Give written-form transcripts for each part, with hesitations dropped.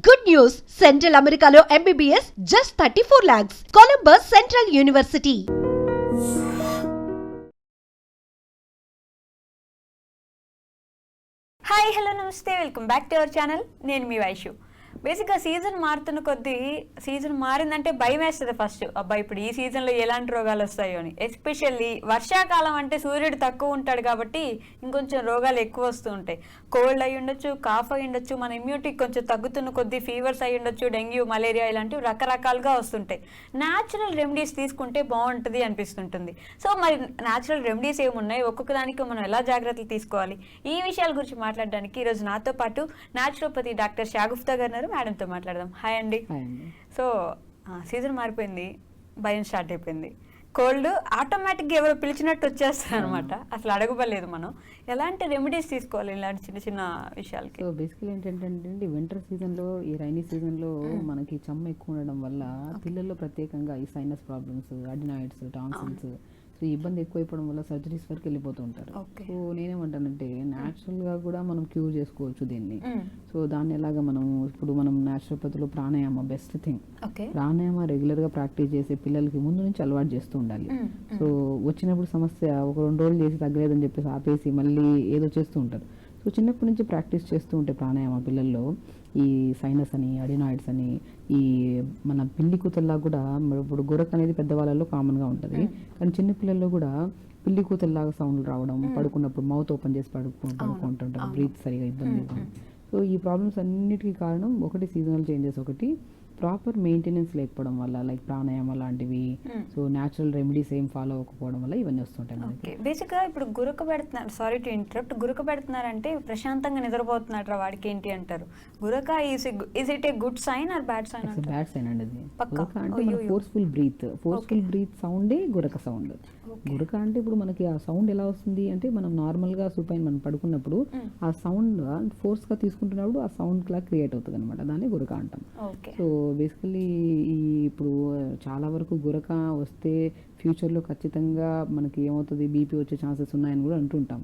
Good news! Central Americano MBBS just 34 lakhs. Columbus Central University. Hi hello నమస్తే welcome back to our channel. నేను మీ వైషు. బేసిక్గా season మారుతున్న కొద్దీ సీజన్ మారిందంటే భయం వేస్తుంది ఫస్ట్. అబ్బాయి ఇప్పుడు ఈ సీజన్లో ఎలాంటి రోగాలు వస్తాయో అని. ఎస్పెషల్లీ వర్షాకాలం అంటే సూర్యుడు తక్కువ ఉంటాడు కాబట్టి ఇంకొంచెం రోగాలు ఎక్కువ వస్తూ ఉంటాయి. కోల్డ్ అయి ఉండొచ్చు, కాఫ్ అయి ఉండొచ్చు, మన ఇమ్యూనిటీ కొంచెం తగ్గుతున్న కొద్దీ ఫీవర్స్ అయి ఉండొచ్చు, డెంగ్యూ, మలేరియా ఇలాంటివి రకరకాలుగా వస్తుంటాయి. న్యాచురల్ రెమెడీస్ తీసుకుంటే బాగుంటుంది అనిపిస్తుంటుంది. సో మరి న్యాచురల్ రెమెడీస్ ఏమున్నాయి, ఒక్కొక్క దానికి మనం ఎలా జాగ్రత్తలు తీసుకోవాలి, ఈ విషయాల గురించి మాట్లాడడానికి ఈరోజు నాతో పాటు న్యాచురోపతి డాక్టర్ షాగుఫ్తా గారు మేడంతో మాట్లాడదాం. హాయ్ అండి. సో సీజన్ మారిపోయింది, భయం స్టార్ట్ అయిపోయింది. కోల్డ్ ఆటోమేటిక్గా ఎవరో పిలిచినట్టు వచ్చేస్తారు అనమాట. అసలు అడగబలేదు మనం. ఎలాంటి రెమెడీస్ తీసుకోవాలి ఇలాంటి చిన్న చిన్న విషయాలకి? సో బేసికలీ ఏంటంటే వింటర్ సీజన్లో, ఈ రైనీ సీజన్లో మనకి చెమ్మ ఎక్కువ ఉండడం వల్ల పిల్లల్లో ప్రత్యేకంగా ఈ sinus problems, adenoids, tonsils, so ఇబ్బంది ఎక్కువైపోవడం వల్ల సర్జరీస్ వరకు వెళ్ళిపోతూ ఉంటారు. సో నేనేమంటానంటే న్యాచురల్గా కూడా మనం క్యూర్ చేసుకోవచ్చు దీన్ని. సో దాన్ని ఎలాగా మనం న్యాచురోపతిలో ప్రాణాయామ బెస్ట్ థింగ్. ప్రాణాయామ రెగ్యులర్గా ప్రాక్టీస్ చేసే పిల్లలకి ముందు నుంచి అలవాటు చేస్తూ ఉండాలి. సో వచ్చినప్పుడు సమస్య ఒక 2 రోజులు చేసి తగ్గలేదని చెప్పేసి ఆపేసి మళ్ళీ ఏదో చేస్తూ ఉంటారు. సో చిన్నప్పటి నుంచి ప్రాక్టీస్ చేస్తూ ఉంటే ప్రాణాయామ పిల్లల్లో ఈ సైనస్ అని, అడినాయిడ్స్ అని, ఈ మన పిల్లి కూతల్లా కూడా ఇప్పుడు గురక అనేది పెద్దవాళ్ళలో కామన్గా ఉంటుంది, కానీ చిన్నపిల్లల్లో కూడా పిల్లి కూతల్లాగా సౌండ్లు రావడం, పడుకున్నప్పుడు మౌత్ ఓపెన్ చేసి పడుకుంటుంటారు, బ్రీత్ సరిగా ఇబ్బంది. సో ఈ ప్రాబ్లమ్స్ అన్నిటికీ కారణం ఒకటి సీజనల్ చేంజెస్, ఒకటి ప్రాపర్ మెయింటెనెన్స్ లేకపోవడం వల్ల, లైక్ ప్రాణాయామ లాంటివి. సో న్యాచురల్ రెమెడీస్ ఏం ఫాలో అవ్వకపోవడం వల్ల ఇవన్నీ వస్తుంటాయి మనకి. బేసిక్గా ఇప్పుడు గురక పెడుతున్నారు, సారీ టు ఇంటరప్ట్, గురక పెడుతున్నారంటే ప్రశాంతంగా నిద్రపోతున్నారు, వాడికి ఏంటి అంటారు? గురక is it a good sign or bad sign? Bad sign అండి అది. గురక అంటే ఫోర్స్ఫుల్ బ్రీత్ సౌండే గురక సౌండ్. గురక అంటే ఇప్పుడు మనకి ఆ సౌండ్ ఎలా వస్తుంది అంటే, మనం నార్మల్గా సూపైన్ మనం పడుకున్నప్పుడు ఆ సౌండ్ ఫోర్స్గా తీసుకుంటున్నప్పుడు ఆ సౌండ్ లా క్రియేట్ అవుతుంది అనమాట, దాన్ని గురక అంటాం. సో బేసికలీ ఇప్పుడు చాలా వరకు గురక వస్తే ఫ్యూచర్లో ఖచ్చితంగా మనకి ఏమవుతుంది, బీపీ వచ్చే ఛాన్సెస్ ఉన్నాయని కూడా అంటుంటాం.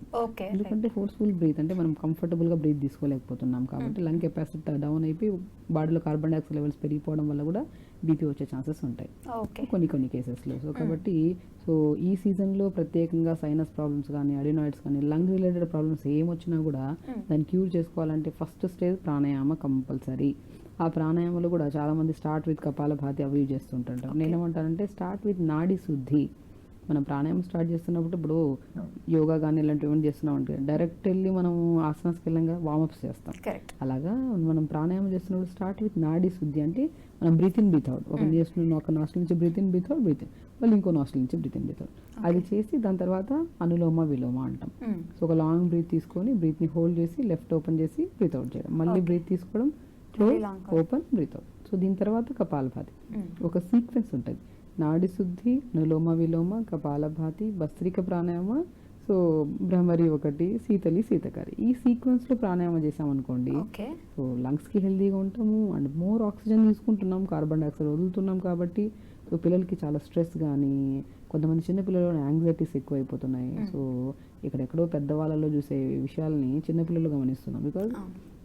ఎందుకంటే ఫోర్స్ఫుల్ బ్రీత్ అంటే మనం కంఫర్టబుల్గా బ్రీత్ తీసుకోలేకపోతున్నాం కాబట్టి లంగ్ కెపాసిటీ డౌన్ అయిపోయి బాడీలో కార్బన్ డైఆక్సైడ్ లెవెల్స్ పెరిగిపోవడం వల్ల కూడా బీపీ వచ్చే ఛాన్సెస్ ఉంటాయి కొన్ని కేసెస్లో. సో కాబట్టి సో ఈ సీజన్లో ప్రత్యేకంగా సైనస్ ప్రాబ్లమ్స్ కానీ, అడినాయిడ్స్ కానీ, లంగ్ రిలేటెడ్ ప్రాబ్లమ్స్ ఏమొచ్చినా కూడా దాన్ని క్యూర్ చేసుకోవాలంటే ఫస్ట్ స్టేజ్ ప్రాణాయామ కంపల్సరీ. ఆ ప్రాణాయామాలు కూడా చాలామంది స్టార్ట్ విత్ కపాలభాతి అవి చేస్తుంటారు. నేనేమంటానంటే స్టార్ట్ విత్ నాడి శుద్ధి. మనం ప్రాణాయామం స్టార్ట్ చేస్తున్నప్పుడు ఇప్పుడు యోగా కానీ ఇలాంటివి ఏమైనా చేస్తున్నాం అంటే డైరెక్ట్ వెళ్ళి మనం ఆసనాస్కి వెళ్ళంగా వార్మప్స్ చేస్తాం. అలాగా మనం ప్రాణాయామం చేస్తున్నప్పుడు స్టార్ట్ విత్ నాడి శుద్ధి అంటే మనం బ్రీత్ ఇన్ బ్రీత్ అవుట్, ఒక నాస్ట్రిల్ నుంచి బ్రీత్ ఇన్ బ్రీత్ అవుట్, మళ్ళీ ఇంకో నాస్ట్రిల్ నుంచి బ్రీత్ ఇన్ బ్రీత్ అవుట్, అది చేసి దాని తర్వాత అనులోమ విలోమ అంటాం. సో ఒక లాంగ్ బ్రీత్ తీసుకొని బ్రీత్ని హోల్డ్ చేసి లెఫ్ట్ ఓపెన్ చేసి బ్రీత్ అవుట్ చేయడం, మళ్ళీ బ్రీత్ తీసుకోవడం, close open breath out. So దీని తర్వాత కపాలభాతి ఒక సీక్వెన్స్ ఉంటుంది. నాడి శుద్ధి, అనులోమ విలోమ, కపాలభాతి, భస్త్రిక ప్రాణాయామ, సో భ్రమరి ఒకటి, శీతకారి. ఈ సీక్వెన్స్లో ప్రాణాయామం చేసామనుకోండి, సో లంగ్స్కి హెల్దీగా ఉంటాము అండ్ మోర్ ఆక్సిజన్ తీసుకుంటున్నాం, కార్బన్ డైఆక్సైడ్ వదులుతున్నాం. కాబట్టి సో పిల్లలకి చాలా స్ట్రెస్ కానీ, కొంతమంది చిన్నపిల్లలు యాంగ్జైటీస్ ఎక్కువ అయిపోతున్నాయి. సో ఇక్కడెక్కడో పెద్దవాళ్ళలో చూసే విషయాలని చిన్నపిల్లలు గమనిస్తున్నాం. బికాజ్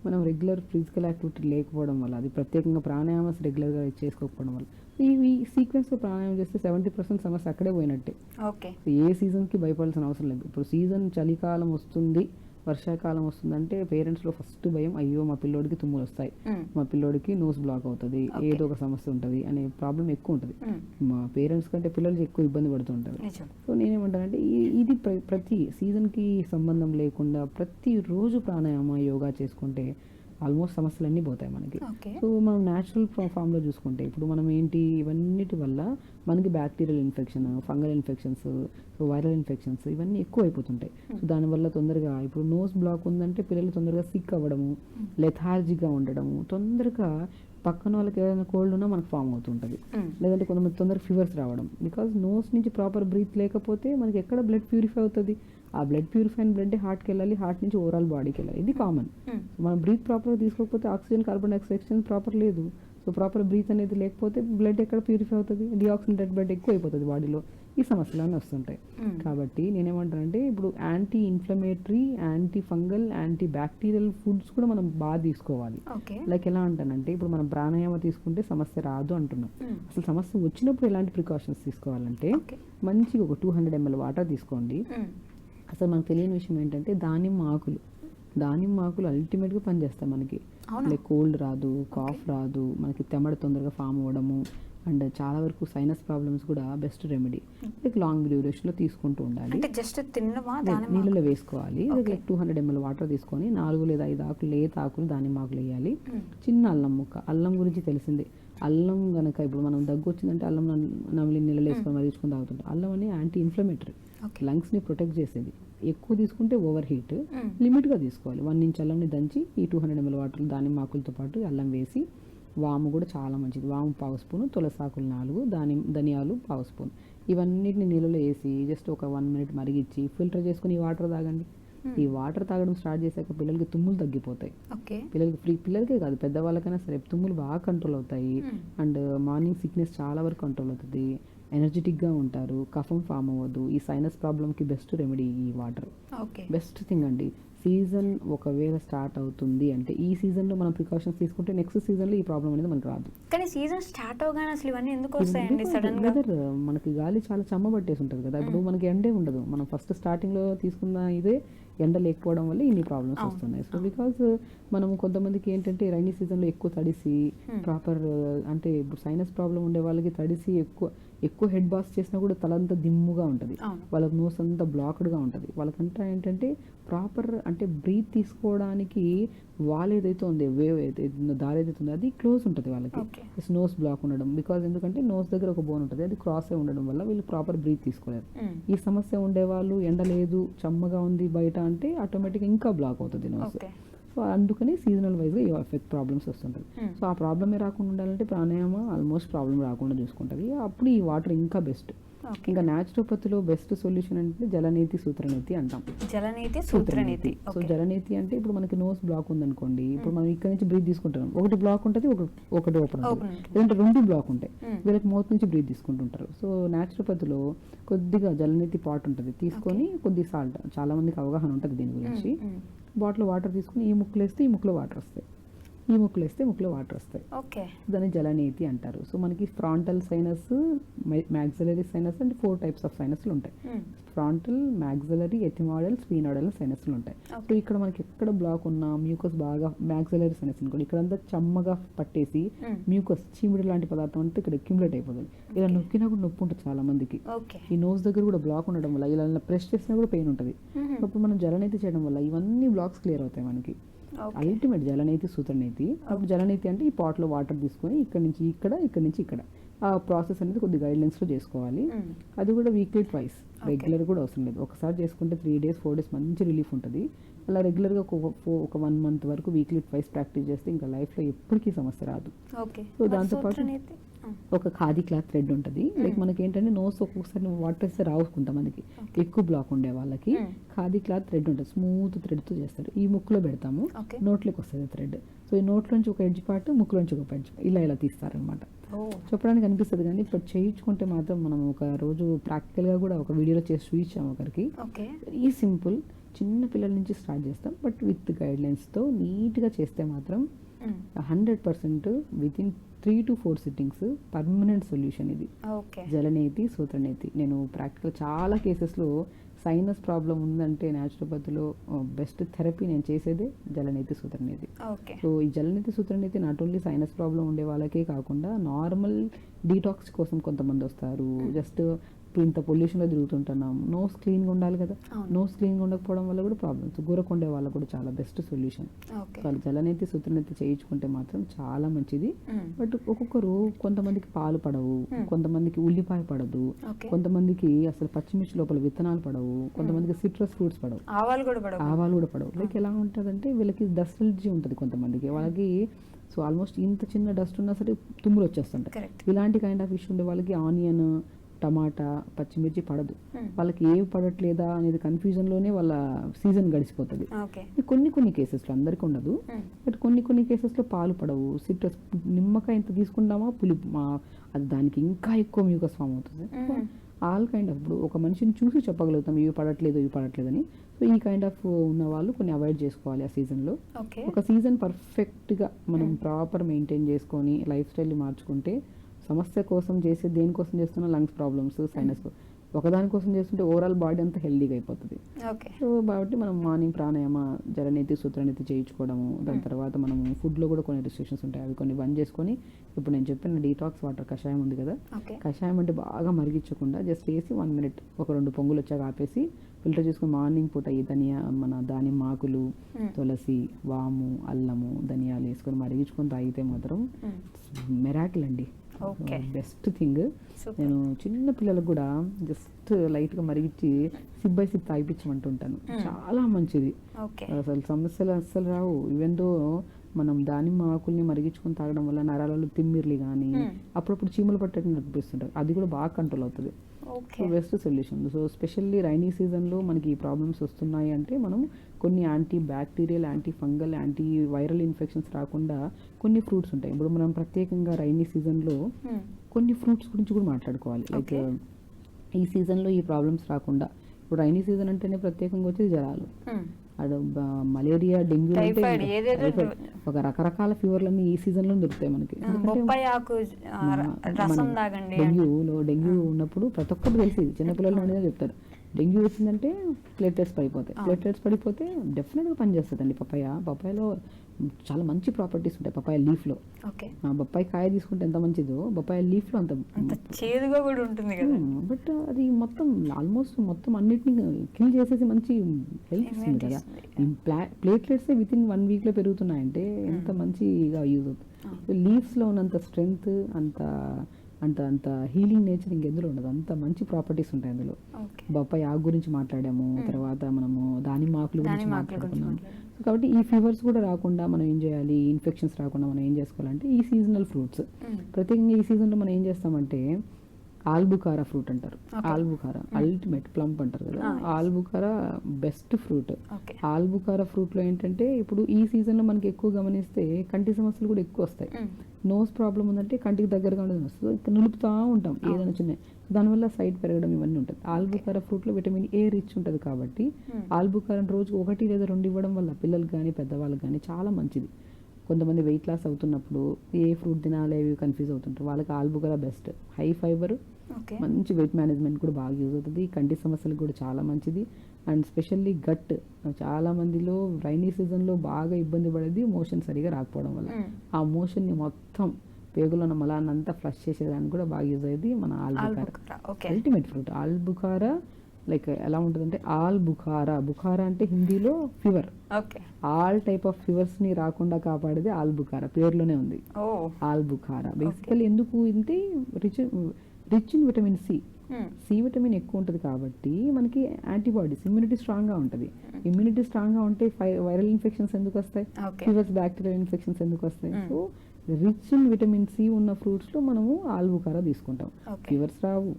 మనం రెగ్యులర్ ఫిజికల్ యాక్టివిటీ లేకపోవడం వల్ల, అది ప్రత్యేకంగా ప్రాణాయామస్ రెగ్యులర్గా చేసుకోకపోవడం వల్ల ఈ సీక్వెన్స్లో ప్రాణాయామం చేస్తే 70% సమస్య అక్కడే పోయినట్టే. ఏ సీజన్కి భయపడాల్సిన అవసరం లేదు. ఇప్పుడు సీజన్ చలికాలం వస్తుంది, వర్షాకాలం వస్తుందంటే పేరెంట్స్లో ఫస్ట్ భయం, అయ్యో మా పిల్లోడికి తుమ్ములు వస్తాయి, మా పిల్లోడికి నోస్ బ్లాక్ అవుతుంది, ఏదో ఒక సమస్య ఉంటుంది అనే ప్రాబ్లం ఎక్కువ ఉంటుంది. మా పేరెంట్స్ కంటే పిల్లలకి ఎక్కువ ఇబ్బంది పడుతుంటారు. సో నేనేమంటానంటే ఇది ప్రతి సీజన్కి సంబంధం లేకుండా ప్రతిరోజు ప్రాణాయామ యోగా చేసుకుంటే ఆల్మోస్ట్ సమస్యలన్నీ పోతాయి మనకి. సో మనం న్యాచురల్ ఫామ్లో చూసుకుంటే ఇప్పుడు మనం ఏంటి, ఇవన్నిటి వల్ల మనకి bacterial infection, fungal infections, so viral infections ఇవన్నీ ఎక్కువ అయిపోతుంటాయి. సో దానివల్ల తొందరగా ఇప్పుడు నోస్ బ్లాక్ ఉందంటే పిల్లలు తొందరగా సిక్ అవ్వడము, లెథార్జీగా ఉండడము, తొందరగా పక్కన వాళ్ళకి ఏదైనా కోల్డ్ ఉన్నా మనకు ఫామ్ అవుతుంటుంది. లేదంటే కొంతమంది తొందరగా ఫీవర్స్ రావడం, బికాజ్ నోస్ నుంచి ప్రాపర్ బ్రీత్ లేకపోతే మనకి ఎక్కడ బ్లడ్ ప్యూరిఫై అవుతుంది. ఆ బ్లడ్ ప్యూరిఫైన్ బ్లడ్ హార్ట్కి వెళ్ళాలి, హార్ట్ నుంచి ఓవరాల్ బాడీకి వెళ్ళాలి, ఇది కామన్. మనం బ్రీత్ ప్రాపర్గా తీసుకోకపోతే oxygen, carbon dioxide exchange proper లేదు. సో ప్రాపర్ బ్రీత్ అనేది లేకపోతే బ్లడ్ ఎక్కడ ప్యూరిఫై అవుతుంది, డిఆక్సిజనేటెడ్ బ్లడ్ ఎక్కువ అయిపోతుంది బాడీలో. ఈ సమస్యలన్నీ వస్తుంటాయి. కాబట్టి నేనేమంటానంటే ఇప్పుడు anti inflammatory, anti fungal, anti bacterial foods కూడా మనం బాగా తీసుకోవాలి. లైక్ ఎలా అంటానంటే ఇప్పుడు మనం ప్రాణాయామ తీసుకుంటే సమస్య రాదు అంటున్నాం. అసలు సమస్య వచ్చినప్పుడు ఎలాంటి ప్రికాషన్స్ తీసుకోవాలంటే మంచిగా ఒక 200 ml వాటర్ తీసుకోండి. అసలు మనకు తెలియని విషయం ఏంటంటే దానిమ్మ ఆకులు అల్టిమేట్గా పనిచేస్తాయి మనకి. లైక్ కోల్డ్ రాదు, కాఫ్ రాదు, మనకి తెమ్మడ తొందరగా ఫామ్ అవ్వడము, అండ్ చాలా వరకు సైనస్ ప్రాబ్లమ్స్ కూడా బెస్ట్ రెమెడీ. లైక్ లాంగ్ డ్యూరేషన్లో తీసుకుంటూ ఉండాలి. నీళ్ళలో వేసుకోవాలి. లైక్ 200 ml వాటర్ తీసుకొని 4 లేదా 5 ఆకులు, లేత ఆకులు దానిమ్మ ఆకులు వేయాలి. చిన్న అల్లం ముక్క, అల్లం గురించి తెలిసిందే. అల్లం కనుక ఇప్పుడు మనం దగ్గు వచ్చిందంటే అల్లం నమిలి నీళ్ళలో వేసుకొని మరిగించుకొని తాగుతుంటాం. అల్లం అనేది యాంటీ ఇన్ఫ్లమేటరీ, లంగ్స్ని ప్రొటెక్ట్ చేసేది. ఎక్కువ తీసుకుంటే ఓవర్ హీట్, లిమిట్గా తీసుకోవాలి. 1 ఇంచ్ అల్లంని దంచి ఈ 200 ml వాటర్ దానిమ్మ ఆకులతో పాటు అల్లం వేసి, వాము కూడా చాలా మంచిది, వాము 1/2 స్పూను, తులసాకులు 4, ధనియాలు 1/2 స్పూన్, ఇవన్నిటిని నీళ్ళలో వేసి జస్ట్ ఒక 1 minute మరిగించి ఫిల్టర్ చేసుకుని ఈ వాటర్ తాగండి. ఈ వాటర్ తాగడం స్టార్ట్ చేశాక పిల్లలకి తుమ్ములు తగ్గిపోతాయి. పిల్లలకే కాదు పెద్దవాళ్ళకైనా సరే తుమ్ములు బాగా కంట్రోల్ అవుతాయి. అండ్ మార్నింగ్ సిక్నెస్ చాలా వరకు కంట్రోల్ అవుతుంది. ఎనర్జెటిక్గా ఉంటారు, కఫం ఫామ్ అవ్వదు. ఈ సైనస్ ప్రాబ్లమ్కి బెస్ట్ రెమెడీ ఈ వాటర్. బెస్ట్ థింగ్ అండి. సీజన్ ఒకవేళ స్టార్ట్ అవుతుంది అంటే ఈ సీజన్లో మనం ప్రికాషన్స్ తీసుకుంటే నెక్స్ట్ సీజన్లో ఈ ప్రాబ్లం అనేది మనకు రాదు. కానీ సీజన్ స్టార్ట్ అవగానే అసలు ఇవన్నీ ఎందుకు వస్తాయండి సడన్ గా? వెదర్ మనకి గాలి చాలా చెమ్మబట్టేసి ఉంటుంది కదా. ఇప్పుడు మనకి ఎండే ఉండదు. మనం ఫస్ట్ స్టార్టింగ్లో తీసుకున్న ఇదే ఎండ లేకపోవడం వల్ల ఇన్ని ప్రాబ్లమ్స్ వస్తున్నాయి. సో బికాజ్ మనం కొంతమందికి ఏంటంటే రైనీ సీజన్లో ఎక్కువ తడిసి ప్రాపర్ అంటే ఇప్పుడు సైనస్ ప్రాబ్లం ఉండే వాళ్ళకి తడిసి ఎక్కువ హెడ్ బాస్ చేసినా కూడా తలంతా దిమ్ముగా ఉంటుంది, వాళ్ళకి నోస్ అంతా బ్లాక్డ్గా ఉంటుంది. వాళ్ళకంతా ఏంటంటే ప్రాపర్ అంటే బ్రీత్ తీసుకోవడానికి వాల్ ఏదైతే ఉంది, వేవ్ దారి ఏదైతే ఉందో అది క్లోజ్ ఉంటుంది వాళ్ళకి. నోస్ బ్లాక్ ఉండడం బికాజ్ ఎందుకంటే నోస్ దగ్గర ఒక బోన్ ఉంటుంది, అది క్రాస్ అయి ఉండడం వల్ల వీళ్ళు ప్రాపర్ బ్రీత్ తీసుకోలేరు. ఈ సమస్య ఉండేవాళ్ళు ఎండ లేదు చెమ్మగా ఉంది బయట అంటే ఆటోమేటిక్గా ఇంకా బ్లాక్ అవుతుంది నోస్. సో అందుకని సీజనల్ వైజ్గా ఈ ఎఫెక్ట్ ప్రాబ్లమ్స్ వస్తుంటుంది. సో ఆ ప్రాబ్లమే రాకుండా ఉండాలంటే ప్రాణాయామ ఆల్మోస్ట్ ప్రాబ్లం రాకుండా చూసుకుంటుంది. అప్పుడు ఈ వాటర్ ఇంకా బెస్ట్. ఇంకా న్యాచురోపతిలో బెస్ట్ సొల్యూషన్ అంటే జలనేతి సూత్రనేతి అంటాం. సూత్రనేతి. సో జలనేతి అంటే ఇప్పుడు మనకి నోస్ బ్లాక్ ఉందనుకోండి, ఇప్పుడు మనం ఇక్కడ నుంచి బ్రీత్ తీసుకుంటాం, ఒకటి బ్లాక్ ఉంటుంది, ఒకటి ఓపెన్ ఉంటుంది, లేదంటే 2 బ్లాక్ ఉంటాయి, వీళ్ళకి మౌత్ నుంచి బ్రీత్ తీసుకుంటుంటారు. సో న్యాచురోపతిలో కొద్దిగా జలనేతి పాట్ ఉంటుంది, తీసుకొని కొద్ది సాల్ట్, చాలా మందికి అవగాహన ఉంటుంది దీని గురించి, బాటిల్ వాటర్ తీసుకుని ఈ ముక్కులు వేస్తే ఈ ముక్కులో వాటర్ వస్తాయి, ఈ ముక్కులు వేస్తే ముక్కులో వాటర్ వస్తాయి. దాన్ని జలనేతి అంటారు. సో మనకి ఫ్రాంటల్ సైనస్, మ్యాక్సిలరీ సైనస్ అంటే 4 types ఆఫ్ సైనస్లు ఉంటాయి. ఫ్రాంటల్, మ్యాక్సిలరీ, ఎథిమాయిడల్, స్ఫీనాయిడల్ సైనస్లు ఉంటాయి. సో ఇక్కడ మనకి ఎక్కడ బ్లాక్ ఉన్నా మ్యూకస్ బాగా మ్యాక్సిలరీ సైనస్ అనుకోండి, ఇక్కడంతా చెమ్మగా పట్టేసి మ్యూకస్ చీమిడి లాంటి పదార్థం అంతా ఇక్కడ అక్యుములేట్ అయిపోతుంది. ఇలా నొక్కినా కూడా నొప్పి ఉంటుంది చాలా మందికి. ఈ నోస్ దగ్గర కూడా బ్లాక్ ఉండడం వల్ల ఇలా ప్రెస్ చేసినా కూడా పెయిన్ ఉంటుంది. అప్పుడు మనం జలనేతి చేయడం వల్ల ఇవన్నీ బ్లాక్స్ క్లియర్ అవుతాయి మనకి. అల్టిమేట్ జలనేతి సూత్రనేతి. అప్పుడు జలనేతి అంటే ఈ పాట్లో వాటర్ తీసుకొని ఇక్కడ నుంచి ఇక్కడ ఆ ప్రాసెస్ అనేది కొద్ది గైడ్లైన్స్లో చేసుకోవాలి. అది కూడా వీక్లీ ట్వైస్, రెగ్యులర్ కూడా అవసరం లేదు. ఒకసారి చేసుకుంటే 3 days 4 days మంచి రిలీఫ్ ఉంటుంది. అలా రెగ్యులర్గా ఒక 1 month వరకు వీక్లీ ట్వైస్ ప్రాక్టీస్ చేస్తే ఇంకా లైఫ్లో ఎప్పటికీ సమస్య రాదు. సో దాంతోపాటు ఒక ఖాదీ క్లాత్ థ్రెడ్ ఉంటుంది. లైక్ మనకి ఏంటంటే నోస్ ఒక్కొక్కసారి వాటర్ వేస్తే రావుకుంటాం, మనకి ఎక్కువ బ్లాక్ ఉండే వాళ్ళకి ఖాదీ క్లాత్ థ్రెడ్ ఉంటుంది, స్మూత్ థ్రెడ్తో చేస్తారు. ఈ ముక్కులో పెడతాము, నోట్లోకి వస్తుంది థ్రెడ్. సో ఈ నోట్లోంచి ఒక ఎడ్జ్ పార్ట్, ముక్కులోంచి ఒక ఎడ్జ్, ఇలా తీస్తారనమాట. చెప్పడానికి అనిపిస్తుంది కానీ ఇప్పుడు చేయించుకుంటే మాత్రం మనం ఒక రోజు ప్రాక్టికల్గా కూడా ఒక వీడియోలో చేసి చూపించాము ఒకరికి. వెరీ సింపుల్, చిన్న పిల్లల నుంచి స్టార్ట్ చేస్తాం, బట్ విత్ గైడ్లైన్స్తో నీట్గా చేస్తే మాత్రం 100% within 3 to 4 sittings permanent solution ఇది. జలనేతి సూత్రనేతి. నేను ప్రాక్టికల్ చాలా కేసెస్లో సైనస్ ప్రాబ్లం ఉందంటే న్యాచురోపతిలో బెస్ట్ థెరపీ నేను చేసేదే జలనేతి సూత్రనేతి. సో ఈ జలనేతి sutraneti not only sinus problem ఉండే వాళ్ళకే కాకుండా నార్మల్ డీటాక్స్ కోసం కొంతమంది వస్తారు. జస్ట్ ఇప్పుడు ఇంత పొల్యూషన్లో తిరుగుతుంటున్నాం, నోస్ క్లీన్గా ఉండాలి కదా, నోస్ క్లీన్గా ఉండకపోవడం వల్ల కూడా ప్రాబ్లమ్స్. గురకొండే వాళ్ళకు కూడా చాలా బెస్ట్ సొల్యూషన్. వాళ్ళు జలనేతి సూత్రనేతి చేయించుకుంటే మాత్రం చాలా మంచిది. బట్ ఒక్కొక్కరు కొంతమందికి పాలు పడవు, కొంతమందికి ఉల్లిపాయ పడదు, కొంతమందికి అసలు పచ్చిమిర్చి లోపల విత్తనాలు పడవు, కొంతమందికి సిట్రస్ ఫ్రూట్స్ పడవు, ఆవాలు కూడా పడవు. లైక్ ఎలా ఉంటుందంటే వీళ్ళకి డస్ట్ ఎలర్జీ ఉంటుంది కొంతమందికి, వాళ్ళకి సో ఆల్మోస్ట్ ఇంత చిన్న డస్ట్ ఉన్నా సరే తుమ్ములు వచ్చేస్తుంటాయి. ఇలాంటి కైండ్ ఆఫ్ ఇష్యూ ఉండే వాళ్ళకి ఆనియన్, టమాటా, పచ్చిమిర్చి పడదు. వాళ్ళకి ఏవి పడట్లేదా అనేది కన్ఫ్యూజన్లోనే వాళ్ళ సీజన్ గడిచిపోతుంది. కొన్ని కేసెస్లో, అందరికీ ఉండదు, బట్ కొన్ని కేసెస్లో పాలు పడవు, సిట్రస్, నిమ్మకాయ ఇంత తీసుకుంటామా పులుపు అది దానికి ఇంకా ఎక్కువ మ్యూకస్ ఫామ్ అవుతుంది. ఆల్ కైండ్ ఆఫ్, ఇప్పుడు ఒక మనిషిని చూసి చెప్పగలుగుతాం ఇవి పడట్లేదని. సో ఈ కైండ్ ఆఫ్ ఉన్న వాళ్ళు కొన్ని అవాయిడ్ చేసుకోవాలి ఆ సీజన్లో. ఓకే. ఒక సీజన్ పర్ఫెక్ట్గా మనం ప్రాపర్ మెయింటైన్ చేసుకొని లైఫ్ స్టైల్ని మార్చుకుంటే, సమస్య కోసం చేసే దేనికోసం చేస్తున్నా లంగ్స్ ప్రాబ్లమ్స్, సైనస్, ఒకదానికోసం చేస్తుంటే ఓవరాల్ బాడీ అంతా హెల్దీగా అయిపోతుంది. ఓకే. సో కాబట్టి మనం మార్నింగ్ ప్రాణాయామ, జరనీతి, సూత్రనీతి చేయించుకోవడము, దాని తర్వాత మనం ఫుడ్లో కూడా కొన్ని రిస్ట్రిక్షన్స్ ఉంటాయి, అవి కొన్ని బంద్ చేసుకొని, ఇప్పుడు నేను చెప్పిన డీటాక్స్ వాటర్ కషాయం ఉంది కదా, ఓకే. కషాయం అంటే బాగా మరిగించకుండా జస్ట్ వేసి 1 minute ఒక 2 పొంగులు వచ్చాక ఆపేసి ఫిల్టర్ చేసుకుని మార్నింగ్ పూట ఈ దానిమ్మ ఆకులు, తులసి, వాము, అల్లము, ధనియాలు వేసుకొని మరిగించుకొని తాగితే మాత్రం మెరాకిల్ అండి. ఓకే. Best thing. నేను చిన్న పిల్లలకు కూడా జస్ట్ లైట్గా మరిగించి సిప్ బై సిప్ తాగిపించమంటుంటాను. చాలా మంచిది. అసలు సమస్యలు అస్సలు రావు. ఈవెన్ దో మనం దానిమ్మ ఆకుల్ని మరిగించుకొని తాగడం వల్ల నరాలలో తిమ్మిర్లు కానీ అప్పుడప్పుడు చీమలు పట్టేట్టు అనిపిస్తుంటాయి, అది కూడా బాగా కంట్రోల్ అవుతుంది. So best solution. So specially rainy సీజన్లో మనకి ఈ ప్రాబ్లమ్స్ వస్తున్నాయి అంటే మనం కొన్ని anti bacterial, anti fungal, anti viral infections రాకుండా కొన్ని ఫ్రూట్స్ ఉంటాయి. ఇప్పుడు మనం ప్రత్యేకంగా రైనీ సీజన్లో కొన్ని ఫ్రూట్స్ గురించి కూడా మాట్లాడుకోవాలి. లైక్ ఈ సీజన్లో ఈ ప్రాబ్లమ్స్ రాకుండా, ఇప్పుడు రైనీ సీజన్ అంటేనే ప్రత్యేకంగా వచ్చేది జ్వరాలు, మలేరియా, డెంగ్యూ, ఒక రకరకాల ఫీవర్లన్నీ ఈ సీజన్ లో దొరుకుతాయి మనకి. డెంగ్యూ ఉన్నప్పుడు ప్రతి ఒక్కరు తెలిసి చిన్నపిల్లలు అనేది చెప్తారు, డెంగ్యూ వచ్చిందంటే ప్లేట్లెట్స్ పడిపోతే డెఫినెట్గా పనిచేస్తుందండి పపాయలో చాలా మంచి ప్రాపర్టీస్ ఉంటాయి. పపాయ లీఫ్లో, బొప్పాయి కాయ తీసుకుంటే ఎంత మంచిదో బొప్పాయి లీఫ్లో అంత చేదుగా కూడా ఉంటుంది కదా. బట్ అది మొత్తం అన్నిటిని కిల్ చేసేసి మంచి హెల్త్ ఇస్తుంది కదా. ప్లేట్లెట్స్ విత్ ఇన్ 1 week పెరుగుతున్నాయంటే ఎంత మంచిగా యూజ్ అవుతుంది. లీవ్స్లో ఉన్నంత స్ట్రెంగ్త్, అంత హీలింగ్ నేచర్ ఇంకెందులో ఉండదు. అంత మంచి ప్రాపర్టీస్ ఉంటాయి అందులో. బొప్పాయి ఆకు గురించి మాట్లాడాము, తర్వాత మనము దానిమ్మ ఆకుల గురించి మాట్లాడుకున్నాము. కాబట్టి ఈ ఫీవర్స్ కూడా రాకుండా మనం ఏం చేయాలి, ఇన్ఫెక్షన్స్ రాకుండా మనం ఏం చేసుకోవాలంటే ఈ సీజనల్ ఫ్రూట్స్, ప్రత్యేకంగా ఈ సీజన్లో మనం ఏం చేస్తామంటే ఆల్బుకారా ఫ్రూట్ అంటారు. ఆల్బుకారా అల్టిమేట్ ప్లంప్ అంటారు కదా, ఆల్బుకారా బెస్ట్ ఫ్రూట్. ఆల్బుకారా ఫ్రూట్లో ఏంటంటే ఇప్పుడు ఈ సీజన్లో మనకి ఎక్కువ గమనిస్తే కంటి సమస్యలు కూడా ఎక్కువ వస్తాయి. నోస్ ప్రాబ్లం ఉందంటే కంటికి దగ్గరగా ఉండేది వస్తుంది, ఇంకా నిలుపుతూ ఉంటాం ఏదైనా చిన్న, దానివల్ల సైట్ పెరగడం ఇవన్నీ ఉంటుంది. ఆల్బుకారా ఫ్రూట్లో విటమిన్ ఏ రిచ్ ఉంటుంది కాబట్టి ఆల్బుకారా రోజుకు 1 లేదా 2 ఇవ్వడం వల్ల పిల్లలకు కానీ పెద్దవాళ్ళకి కానీ చాలా మంచిది. కొంతమంది వెయిట్ లాస్ అవుతున్నప్పుడు ఏ ఫ్రూట్ తినాలి అవి కన్ఫ్యూజ్ అవుతుంటారు, వాళ్ళకి ఆల్బుకారా బెస్ట్. హై ఫైబర్, మంచి వెయిట్ మేనేజ్మెంట్ కూడా బాగా యూజ్ అవుతుంది, కంటి సమస్యలకు కూడా చాలా మంచిది. అండ్ స్పెషల్లీ గట్, చాలా మందిలో రైనీ సీజన్లో బాగా ఇబ్బంది పడేది మోషన్ సరిగా రాకపోవడం వల్ల. ఆ మోషన్ని మొత్తం పేగులో ఉన్న మలాన్ని అంతా ఫ్లష్ చేసేదానికి కూడా బాగా యూజ్ అయ్యేది మన ఆల్బుకారా. అల్టిమేట్ ఫ్రూట్ ఆల్బుకారా. లైక్ ఎలా ఉంటుందంటే బుఖారా అంటే హిందీలో fever, all type of fevers ని రాకుండా కాపాడేది ఆల్బుకారా, పేరులోనే ఉంది ఆల్బుకారా. బేసికల్లీ ఎందుకు ఇంతే rich in vitamin C vitamin ఎక్కువ ఉంటుంది కాబట్టి మనకి యాంటీబాడీస్, ఇమ్యూనిటీ స్ట్రాంగ్ గా ఉంటుంది. ఇమ్యూనిటీ స్ట్రాంగ్ గా ఉంటే వైరల్ ఇన్ఫెక్షన్స్ ఎందుకు వస్తాయి, ఫీవర్స్, బ్యాక్టీరియల్ ఇన్ఫెక్షన్స్ ఎందుకు వస్తాయి. So rich in vitamin C ఉన్న ఫ్రూట్స్ లో మనము ఆల్బుకారా తీసుకుంటాం. ఫీవర్స్ రావు,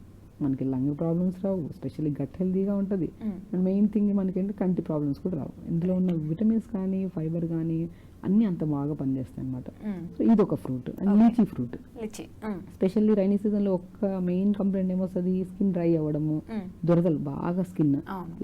మనకి లంగ్ ప్రాబ్లమ్స్ రావు, స్పెషల్లీ గట్ హెల్దీగా ఉంటుంది. అండ్ మెయిన్ థింగ్ మనకేంటి కంటి ప్రాబ్లమ్స్ కూడా రావు. ఇందులో ఉన్న విటమిన్స్ కానీ ఫైబర్ కానీ అన్ని అంత బాగా పనిచేస్తాయి అన్నమాట. సో ఇది ఒక fruit. And lychee fruit, specially rainy season లో ఒక్క మెయిన్ కంప్లైంట్ ఏమొస్తుంది, స్కిన్ డ్రై అవ్వడము, దురదలు బాగా స్కిన్,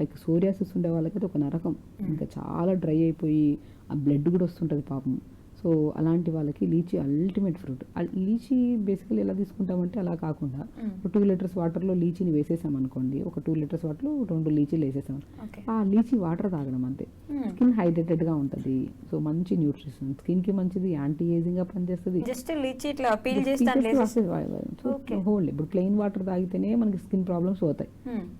లైక్ సోరియాసిస్ ఉండే వాళ్ళకైతే ఒక నరకం, ఇంకా చాలా డ్రై అయిపోయి ఆ బ్లడ్ కూడా వస్తుంటది పాపం. సో అలాంటి వాళ్ళకి lychee ultimate fruit. Lychee basically ఎలా తీసుకుంటామంటే అలా కాకుండా 2 liters వాటర్లో లీచీని వేసేసాం అనుకోండి, ఒక 2 liters వాటర్లో 2 లీచీలు వేసేసాం, ఆ లీచీ వాటర్ తాగడం అంతే. స్కిన్ హైడ్రేటెడ్ గా ఉంటుంది. సో మంచి న్యూట్రిషన్, స్కిన్ కి మంచిది, యాంటీ ఏజింగ్ గా పనిచేస్తుంది. హోల్డ్ ఇప్పుడు ప్లెయిన్ వాటర్ తాగితేనే మనకి స్కిన్ ప్రాబ్లమ్స్ పోతాయి.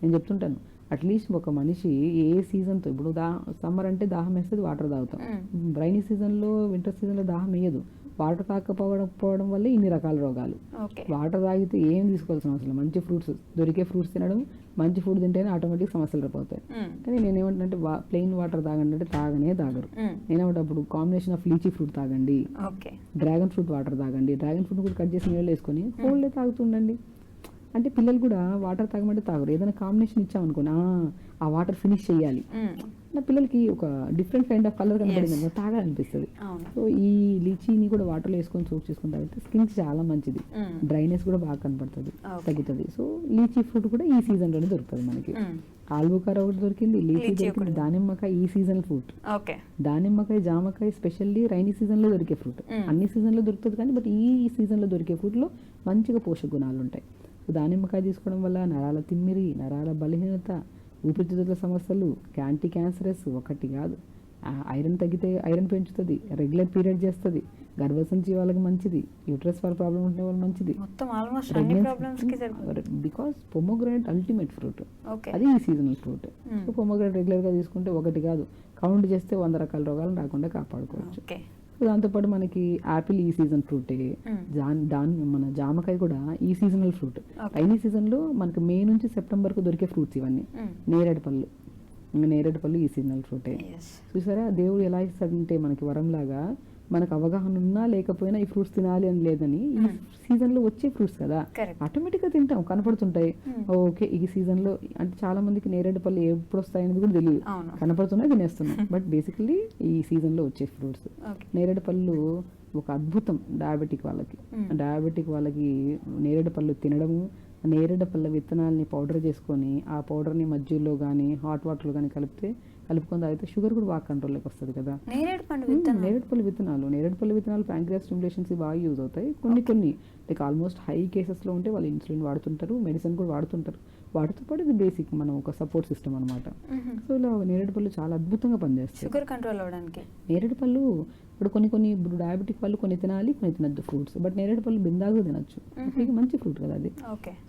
నేను చెప్తుంటాను, అట్లీస్ట్ ఒక మనిషి ఏ సీజన్తో, ఇప్పుడు సమ్మర్ అంటే దాహం వేస్తుంది, వాటర్ తాగుతాం. రైనీ సీజన్లో, వింటర్ సీజన్లో దాహం వేయదు, వాటర్ తాకపోవడం వల్ల ఇన్ని రకాల రోగాలు. వాటర్ తాగితే ఏం తీసుకోవాల్సిన అవసరం, మంచి ఫ్రూట్స్, దొరికే ఫ్రూట్స్ తినడం, మంచి ఫుడ్ తింటేనే ఆటోమేటిక్ సమస్యలు రాపోతాయి. కానీ నేనేమంటే ప్లెయిన్ వాటర్ తాగండి అంటే తాగరు. నేనేమంటే అప్పుడు కాంబినేషన్ ఆఫ్ లీచీ ఫ్రూట్ తాగండి, డ్రాగన్ ఫ్రూట్ వాటర్ తాగండి, డ్రాగన్ ఫ్రూట్ కూడా కట్ చేసి నీళ్ళు వేసుకొని కోల్డ్ తాగుతుండండి. అంటే పిల్లలు కూడా వాటర్ తాగమంటే తాగరు, ఏదైనా కాంబినేషన్ ఇచ్చామనుకోండి ఆ వాటర్ ఫినిష్ చేయాలి. నా పిల్లలకి ఒక డిఫరెంట్ కైండ్ ఆఫ్ కలర్ కనబడింది అనుకో తాగాలనిపిస్తుంది. సో ఈ లీచీని కూడా వాటర్లో వేసుకొని సోక్ చేసుకుని తాగితే స్కిన్ చాలా మంచిది, డ్రైనెస్ కూడా బాగా కనపడుతుంది, తగ్గుతుంది. సో లీచీ ఫ్రూట్ కూడా ఈ సీజన్ లోనే దొరుకుతుంది మనకి. ఆల్బుకార ఒకటి దొరికింది, లీచీ దొరికింది, దానిమ్మకాయ ఈ సీజనల్ ఫ్రూట్. దానిమ్మకాయ, జామకాయ స్పెషల్లీ రైనీ సీజన్ లో దొరికే ఫ్రూట్. అన్ని సీజన్ లో దొరుకుతుంది కానీ బట్ ఈ సీజన్ లో దొరికే ఫ్రూట్ లో మంచిగా పోషక గుణాలు ఉంటాయి. దానిమ్మకాయ తీసుకోవడం వల్ల నరాల తిమ్మిరి, నరాల బలహీనత, ఊపిరితిత్తుల సమస్యలు, యాంటీ క్యాన్సరస్ ఒకటి కాదు, ఐరన్ తగ్గితే ఐరన్ పెంచుతుంది, రెగ్యులర్ పీరియడ్ చేస్తుంది, గర్భసంచి వాళ్ళకి మంచిది, యూట్రస్ ఫర్ ప్రాబ్లం ఉంటే వాళ్ళు మంచిది. బికాస్ పొమోగ్రానేట్ అల్టిమేట్ ఫ్రూట్, అది ఈ seasonal fruit. So pomegranate regular గా తీసుకుంటే ఒకటి కాదు, కౌంట్ చేస్తే 100 రకాల రోగాలను రాకుండా కాపాడుకోవచ్చు. దాంతోపాటు మనకి యాపిల్ ఈ సీజన్ ఫ్రూటే, మన జామకాయ కూడా ఈ సీజనల్ ఫ్రూట్. రైనీ సీజన్ లో మనకి మే నుంచి సెప్టెంబర్ కు దొరికే ఫ్రూట్స్ ఇవన్నీ. నేరేడు పళ్ళు ఈ సీజనల్ ఫ్రూటే. చూసారా దేవుడు ఎలా ఇస్తాడంటే మనకి వరం లాగా, మనకు అవగాహన ఉన్నా లేకపోయినా ఈ ఫ్రూట్స్ తినాలి అని లేదని, ఈ సీజన్ లో వచ్చే ఫ్రూట్స్ కదా ఆటోమేటిక్ గా తింటాం, కనపడుతుంటాయి. ఓకే ఈ సీజన్ లో అంటే చాలా మందికి నేరేడు పళ్ళు ఎప్పుడు వస్తాయి అనేది కూడా తెలియదు, కనపడుతున్నాయి తినేస్తున్నాం. బట్ బేసికలీ ఈ సీజన్ లో వచ్చే ఫ్రూట్స్. నేరేడు పళ్ళు ఒక అద్భుతం డయాబెటిక్ వాళ్ళకి నేరేడు పళ్ళు తినడము, నేరేడు పళ్ళ విత్తనాలని పౌడర్ చేసుకొని ఆ పౌడర్ని మజ్జిగలో కానీ హాట్ వాటర్లో కానీ కలుపుకొని తాగితే షుగర్ కూడా బాగా కంట్రోల్లోకి వస్తుంది కదా. నేరేడు పళ్ళు విత్తనాలు ప్యాంక్రియాస్ స్టిమ్యులేషన్స్ బాగా యూజ్ అవుతాయి. కొన్ని లైక్ ఆల్మోస్ట్ హై కేసెస్లో ఉంటే వాళ్ళు ఇన్సులిన్ వాడుతుంటారు, మెడిసిన్ కూడా వాడుతుంటారు. వాటితో పాటు ఇది బేసిక్ మనం ఒక సపోర్ట్ సిస్టమ్ అనమాట. సో ఇలా నేరేడు పళ్ళు చాలా అద్భుతంగా పనిచేస్తాయి షుగర్ కంట్రోల్ అవ్వడానికి. నేరేడు పళ్ళు ఇప్పుడు కొన్ని ఇప్పుడు డయాబెటిక్ వాళ్ళు కొన్ని తినాలి, కొన్ని తినద్దు ఫ్రూట్స్. బట్ నేరేడు పళ్ళు బిందాగా తినచ్చు, మంచి ఫ్రూట్ కదా అది.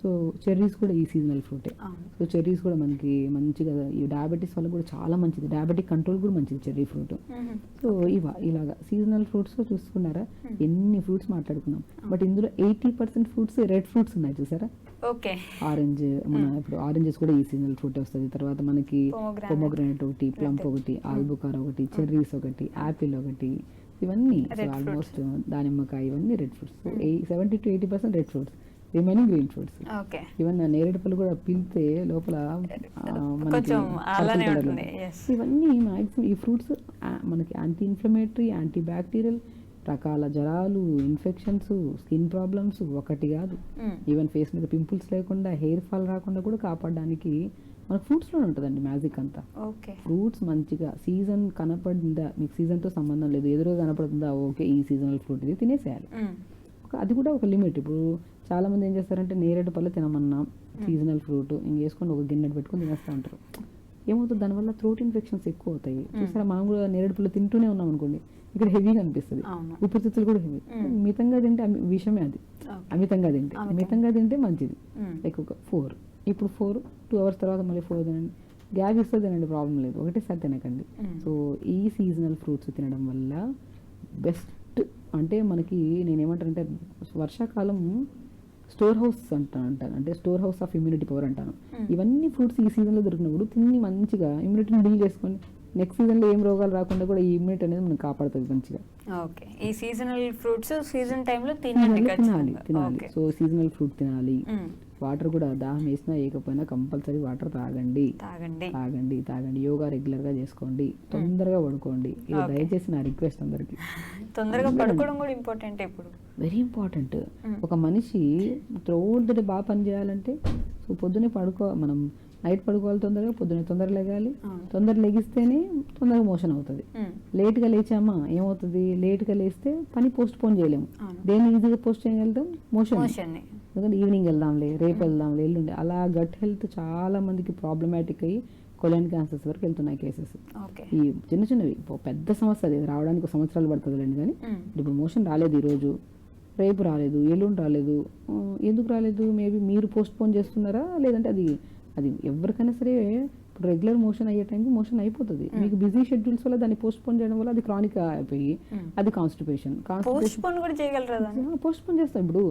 సో చెర్రీస్ కూడా ఈ సీజనల్ ఫ్రూటే. సో చెర్రీస్ కూడా మనకి మంచిగా ఈ డయాబెటీస్ వల్ల కూడా చాలా మంచిది, డయాబెటిక్ కంట్రోల్ కూడా మంచిది చెర్రీ ఫ్రూట్. సో ఇలాగా సీజనల్ ఫ్రూట్స్ చూసుకున్నారా, ఎన్ని ఫ్రూట్స్ మాట్లాడుకున్నాం. బట్ ఇందులో 80% ఫ్రూట్స్ రెడ్ ఫ్రూట్స్ ఉన్నాయి చూసారా. ఆరెంజ్, మన ఇప్పుడు ఆరెంజెస్ కూడా ఈ సీజనల్ ఫ్రూట్ వస్తుంది. తర్వాత మనకి పొమోగ్రానేట్ ఒకటి, ప్లమ్ ఒకటి, ఆల్బుకార ఒకటి, చెర్రీస్ ఒకటి, యాపిల్ ఒకటి, ఇవన్నీ ఆల్మోస్ట్ దానిమ్మకాయ, ఇవన్నీ red fruits. 70 to 80% red fruits, remaining green fruits. Even నేరేడు పళ్ళు కూడా పిలితే లోపల ఇవన్నీ మాక్సిమం ఈ ఫ్రూట్స్ మనకి యాంటీ ఇన్ఫ్లమేటరీ, యాంటీ బ్యాక్టీరియల్, రకాల జ్వరాలు, ఇన్ఫెక్షన్స్, స్కిన్ ప్రాబ్లమ్స్ ఒకటి కాదు. ఈవెన్ ఫేస్ మీద పింపుల్స్ లేకుండా, హెయిర్ ఫాల్ రాకుండా కూడా కాపాడడానికి మనకు ఫ్రూట్స్ లోనే ఉంటుందండి మ్యాజిక్ అంతా. ఫ్రూట్స్ మంచిగా సీజన్ కనపడిందా, మీకు సీజన్ తో సంబంధం లేదు, ఎదురుగా కనపడుతుందా, ఓకే ఈ సీజనల్ ఫ్రూట్ ఇది తినేసేయాలి. అది కూడా ఒక లిమిట్. ఇప్పుడు చాలా మంది ఏం చేస్తారంటే నేరేడు పళ్ళు తినమన్నా సీజనల్ ఫ్రూట్ ఇంకేసుకొని ఒక గిన్నె పెట్టుకొని తినేస్తూ ఉంటారు. ఏమవుతుంది దానివల్ల థ్రోట్ ఇన్ఫెక్షన్స్ ఎక్కువ అవుతాయి. చూసారా, మనం కూడా నేరేడు పళ్ళు తింటూనే ఉన్నాం అనుకోండి, ఇక్కడ హెవీగా అనిపిస్తుంది, ఊపిరితిత్తులు కూడా హెవీ. మితంగా తింటే విషమే అది, మితంగా తింటే మంచిది. లైక్ ఒక 4 ఇప్పుడు 2 hours తర్వాత మళ్ళీ 4 తినండి, గ్యాప్ ఇస్తే తినండి, ప్రాబ్లం లేదు, ఒకటేసారి తినకండి. సో ఈ సీజనల్ ఫ్రూట్స్ తినడం వల్ల బెస్ట్. అంటే మనకి నేనేమంటానంటే వర్షాకాలం స్టోర్ హౌస్ అంటాను, అంటే store house of immunity power అంటాను. ఇవన్నీ ఫ్రూట్స్ ఈ సీజన్లో దొరికినప్పుడు తిని మంచిగా ఇమ్యూనిటీని బిల్డ్ చేసుకొని నెక్స్ట్ సీజన్లో ఏం రోగాలు రాకుండా కూడా ఈ ఇమ్యూనిటీ అనేది మనం కాపాడుతుంది మంచిగా. ఓకే, ఈ సీజనల్ ఫ్రూట్స్ సీజన్ టైంలో తినాలి. సో సీజనల్ ఫ్రూట్ తినాలి. వాటర్ కూడా దాహం వేసినా వేయకపోయినా కంపల్సరీ వాటర్ తాగండి. యోగా రెగ్యులర్ గా చేసుకోండి, తొందరగా పడుకోండి. ఇది దయచేసి నా రిక్వెస్ట్ అందరికి. తొందరగా పడుకోవడం కూడా ఇంపార్టెంట్, ఇప్పుడు వెరీ ఇంపార్టెంట్. ఒక మనిషి త్రూఅవుట్ ద డే బాగా పని చేయాలంటే సో పొద్దునే మనం నైట్ పడుకోవాలి, పొద్దునే తొందరగా లేగాలి. తొందర లెగిస్తేనే తొందరగా మోషన్ అవుతుంది. లేట్గా లేచామా ఏమవుతుంది, లేట్గా లేస్తే పని పోస్ట్ పోన్ చేయలేము. దేన్ని ఈజీగా పోస్ట్ చేయగలుగుతాం, మోషన్. ఎందుకంటే ఈవినింగ్ వెళ్దాంలే, రేపు వెళ్దాంలే, ఎల్లుండి, అలా గట్ హెల్త్ చాలా మందికి ప్రాబ్లమాటిక్ అయ్యి కొలైన్ క్యాన్సర్స్ వరకు వెళ్తున్నాయి కేసెస్. ఈ చిన్నవి పెద్ద సమస్య అది రావడానికి సంవత్సరాలు పడుతుందిలేండి. కానీ ఇప్పుడు మోషన్ రాలేదు, ఈరోజు రేపు రాలేదు, ఎల్లుండి రాలేదు, ఎందుకు రాలేదు? మేబీ మీరు పోస్ట్ పోన్ చేస్తున్నారా, లేదంటే అది ఎవరికైనా సరే ఇప్పుడు రెగ్యులర్ మోషన్ అయ్యే టైంకి మోషన్ అయిపోతుంది. మీకు బిజీ షెడ్యూల్స్ వల్ల దాన్ని పోస్ట్ పోన్ చేయడం వల్ల అది క్రానిక్ అయిపోయి అది కాన్స్టిపేషన్ పోస్ట్ పోన్ చేస్తాం. ఇప్పుడు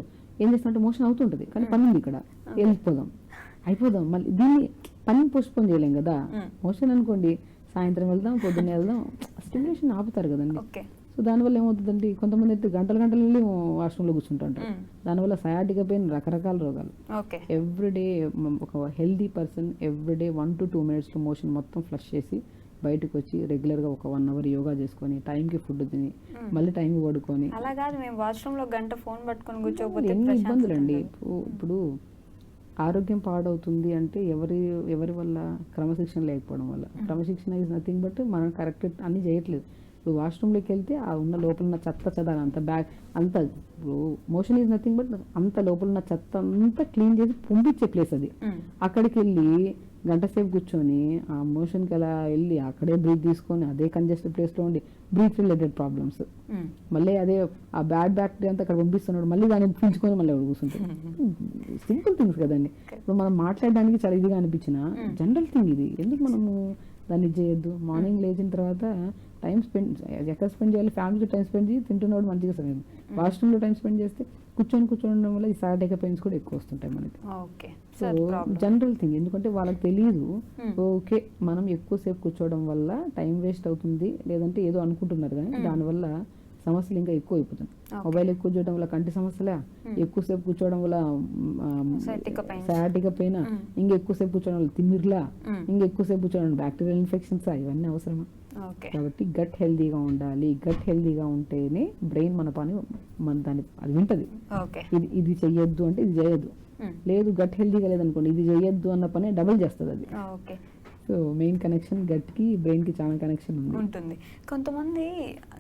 ఏం చేస్తామంటే మోషన్ అవుతుంటది కానీ పని ఉంది ఇక్కడ, అయిపోదాం మళ్ళీ దీన్ని పని పోస్ట్ పోన్ చేయలేం కదా. మోషన్ అనుకోండి సాయంత్రం వెళ్దాం, పొద్దున్న వెళ్దాం, స్టిమ్యులేషన్ ఆపుతారు కదండి. సో దానివల్ల ఏమవుతుందంటే కొంతమంది అయితే గంటలు వెళ్ళి వాష్రూమ్లో కూర్చుంటుంటారు. దానివల్ల సయాటికా పెయిన్, రకరకాల రోగాలు. ఓకే. ఎవ్రీడే ఒక healthy person everyday 1 to 2 minutes motion మొత్తం ఫ్లష్ చేసి బయటకు వచ్చి రెగ్యులర్గా ఒక 1 hour యోగా చేసుకొని టైంకి ఫుడ్ తిని మళ్ళీ టైంకి పడుకొని. అలా కాదు, మేము వాష్రూమ్ లో గంట ఫోన్ పట్టుకొని కూర్చోకపోతే ఎన్ని ఇబ్బందులు అండి. ఇప్పుడు ఆరోగ్యం పాడవుతుంది అంటే ఎవరి వల్ల? క్రమశిక్షణ లేకపోవడం వల్ల. క్రమశిక్షణ ఈజ్ నథింగ్ బట్ మనం కరెక్ట్ అన్ని చేయట్లేదు. ఇప్పుడు వాష్రూమ్లోకి వెళ్తే ఆ ఉన్న లోపల ఉన్న చెత్త అంత బ్యాగ్ అంత, ఇప్పుడు మోషన్ ఈజ్ నథింగ్ బట్ అంత లోపల ఉన్న చెత్త అంతా క్లీన్ చేసి పంపించే ప్లేస్ అది. అక్కడికి వెళ్ళి గంట సేపు కూర్చొని ఆ మోషన్కి అలా వెళ్ళి అక్కడే బ్రీత్ తీసుకొని అదే కంజెస్టెడ్ ప్లేస్లో ఉండి బ్రీత్ రిలేటెడ్ ప్రాబ్లమ్స్, మళ్ళీ అదే ఆ బ్యాడ్ బ్యాక్టీరియా అంతా అక్కడ పంపిస్తున్నాడు, మళ్ళీ దాన్ని పీల్చుకొని మళ్ళీ కూర్చుంటాడు. సింపుల్ థింగ్స్ కదండి. ఇప్పుడు మనం మాట్లాడడానికి చాలా ఇదిగా అనిపించిన జనరల్ థింగ్ ఇది. ఎందుకు మనము దాన్ని చేయొద్దు? మార్నింగ్ లేచిన తర్వాత టైం స్పెండ్ ఎక్కడ స్పెండ్ చేయాలి? ఫ్యామిలీతో టైం స్పెండ్ చేసి తింటున్నవాడు మంచిగా సరే. వాష్రూమ్లో టైం స్పెండ్ చేస్తే కూర్చోవడం వల్ల ఈ సయాటికా పెయిన్స్ కూడా ఎక్కువ వస్తుంటాయి మనకి. సో జనరల్ థింగ్, ఎందుకంటే వాళ్ళకి తెలియదు. ఓకే మనం ఎక్కువసేపు కూర్చోవడం వల్ల టైం వేస్ట్ అవుతుంది లేదంటే ఏదో అనుకుంటున్నారు, కానీ దానివల్ల సమస్యలు ఇంకా ఎక్కువ అయిపోతుంది. మొబైల్ ఎక్కువ చూడడం వల్ల కంటి సమస్యలే, ఎక్కువసేపు కూర్చోవడం వల్ల సయాటికా పెయిన్, ఇంకా ఎక్కువసేపు కూర్చోవడం వల్ల తిమ్మిర్లా, ఇంకా ఎక్కువసేపు కూర్చోవడం బ్యాక్టీరియల్ ఇన్ఫెక్షన్స్, ఇవన్నీ అవసరమా? కాబట్టి గట్ హెల్దీగా ఉండాలి. గట్ హెల్దీగా ఉంటేనే బ్రెయిన్ మన పని దాన్ని అది వింటది. ఇది చెయ్యొద్దు అంటే ఇది చేయొద్దు, లేదు గట్ హెల్దీగా లేదనుకోండి ఇది చేయొద్దు అన్న పని డబుల్ చేస్తుంది అది. సో మెయిన్ కనెక్షన్ గట్ కి బ్రెయిన్ కి చాలా కనెక్షన్ ఉంటుంది. కొంతమంది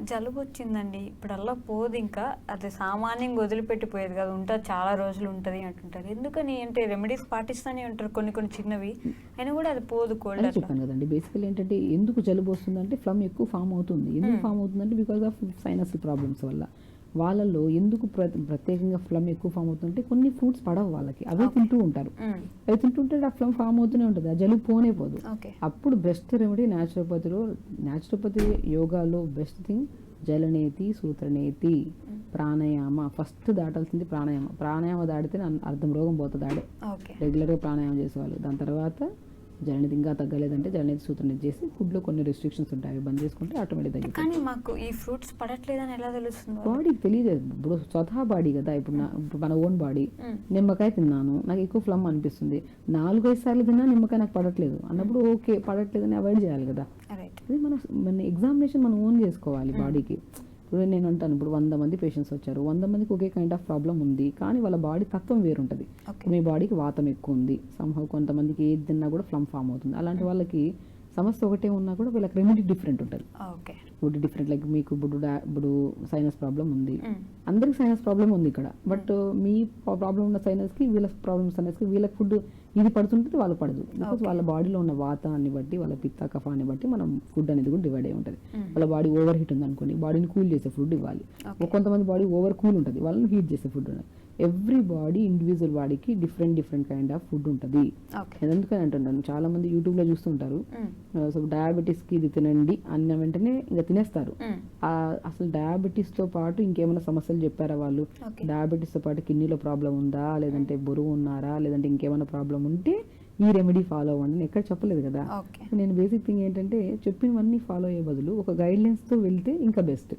జలుబు వచ్చిందండి ఇప్పుడల్లా పోదు, ఇంకా అది సామాన్యంగా వదిలిపెట్టిపోయేది కదా, ఉంటుంది చాలా రోజులు ఉంటుంది అంటుంటారు. ఎందుకని అంటే రెమెడీస్ పాటిస్తూనే ఉంటారు కొన్ని చిన్నవి, అయినా కూడా అది పోదు. కోల్డ్ చెప్పాను కదండి. బేసికల్ ఏంటంటే ఎందుకు జలుబు వస్తుందంటే ఫ్లమ్ ఎక్కువ ఫామ్ అవుతుంది. ఎందుకు ఫామ్ అవుతుందంటే బికాస్ ఆఫ్ సైనస్ ప్రాబ్లమ్స్ వల్ల. వాళ్ళల్లో ఎందుకు ప్రత్యేకంగా ఫ్లమ్ ఎక్కువ ఫామ్ అవుతుందంటే కొన్ని ఫ్రూట్స్ పడవు వాళ్ళకి, అవే తింటూ ఉంటారు. అవి తింటుంటే ఆ ఫ్లమ్ ఫామ్ అవుతూనే ఉంటుంది, ఆ జలుబు పోనే పోదు. అప్పుడు బెస్ట్ రెమెడీ న్యాచురోపతి యోగాలో బెస్ట్ థింగ్ జలనేతి, సూత్రనేతి, ప్రాణాయామ. ఫస్ట్ దాటాల్సింది ప్రాణాయామ దాటితే అర్థం రోగం పోతుంది ఆడే. రెగ్యులర్గా ప్రాణాయామం చేసేవాళ్ళు. దాని తర్వాత జలనేతి ఇంకా తగ్గలేదంటే జలనేతి, సూత్రనేతి చేసి ఫుడ్లో కొన్ని రెస్ట్రిక్షన్స్ ఉంటాయి, అవి బంద్ చేసుకుంటే ఆటోమేటిక్ తగ్గుతుంది. కానీ మాకు ఈ ఫ్రూట్స్ పడట్లేదని ఎలా తెలుస్తుంది? బాడీకి తెలియదు. ఇప్పుడు స్వతహా బాడీ కదా. ఇప్పుడు మన ఓన్ బాడీ. నిమ్మకాయ తిన్నాను, నాకు ఎక్కువ ఫ్లమ్ అనిపిస్తుంది, 4-5 సార్లు తిన్నా నిమ్మకాయ నాకు పడట్లేదు అన్నప్పుడు ఓకే పడట్లేదని అవాయిడ్ చేయాలి కదా. అది మన ఎగ్జామినేషన్ మనం ఓన్ చేసుకోవాలి బాడీకి. ఇప్పుడు నేను అంటాను, ఇప్పుడు 100 మంది పేషెంట్స్ వచ్చారు, 100 మందికి ఒకే కైండ్ ఆఫ్ ప్రాబ్లం ఉంది, కానీ వాళ్ళ బాడీ తత్వం వేరుంటుంది. మీ బాడీకి వాతం ఎక్కువ ఉంది, సంహవ్ కొంతమందికి ఏది తిన్నా కూడా ఫ్లమ్ ఫామ్ అవుతుంది. అలాంటి వాళ్ళకి సమస్య ఒకటే ఉన్నా కూడా వీళ్ళకి రెమెడీ డిఫరెంట్ ఉంటుంది. Food different. లైక్ మీకు ఇప్పుడు సైనస్ ప్రాబ్లం ఉంది, అందరికి సైనస్ ప్రాబ్లం ఉంది ఇక్కడ, బట్ మీ ప్రాబ్లం ఉన్న సైనస్కి వీళ్ళ ప్రాబ్లమ్ సైనస్కి వీళ్ళకి ఫుడ్ ఇది పడుతుంటుంది, వాళ్ళకి పడదు. బికాస్ వాళ్ళ బాడీలో ఉన్న వాతాన్ని బట్టి వాళ్ళ పిత్త కఫాన్ని బట్టి మనం ఫుడ్ అనేది కూడా డివైడ్ అయి ఉంటుంది. వాళ్ళ బాడీ ఓవర్ హీట్ ఉంది అనుకోండి, బాడీని కూల్ చేసే ఫుడ్ ఇవ్వాలి. కొంతమంది బాడీ ఓవర్ కూల్ ఉంటుంది, వాళ్ళని హీట్ చేసే ఫుడ్ ఉండాలి. ఎవ్రీ బాడీ ఇండివిజువల్ బాడీకి డిఫరెంట్ కైండ్ ఆఫ్ ఫుడ్ ఉంటుంది. ఎందుకని అంటున్నాను, చాలా మంది యూట్యూబ్ లో చూస్తుంటారు, సో డయాబెటీస్ కి ఇది తినండి అన్న వెంటనే ఇంకా తినేస్తారు. అసలు డయాబెటీస్ తో పాటు ఇంకేమైనా సమస్యలు చెప్పారా వాళ్ళు? డయాబెటీస్ తో పాటు కిడ్నీలో ప్రాబ్లం ఉందా, లేదంటే బరువు ఉన్నారా, లేదంటే ఇంకేమైనా ప్రాబ్లం ఉంటే ఈ రెమెడీ ఫాలో అవ్వండి అని ఎక్కడ చెప్పలేదు కదా. నేను బేసిక్ థింగ్ ఏంటంటే చెప్పినవన్నీ ఫాలో అయ్యే బదులు ఒక గైడ్లైన్స్ తో వెళ్తే ఇంకా బెస్ట్.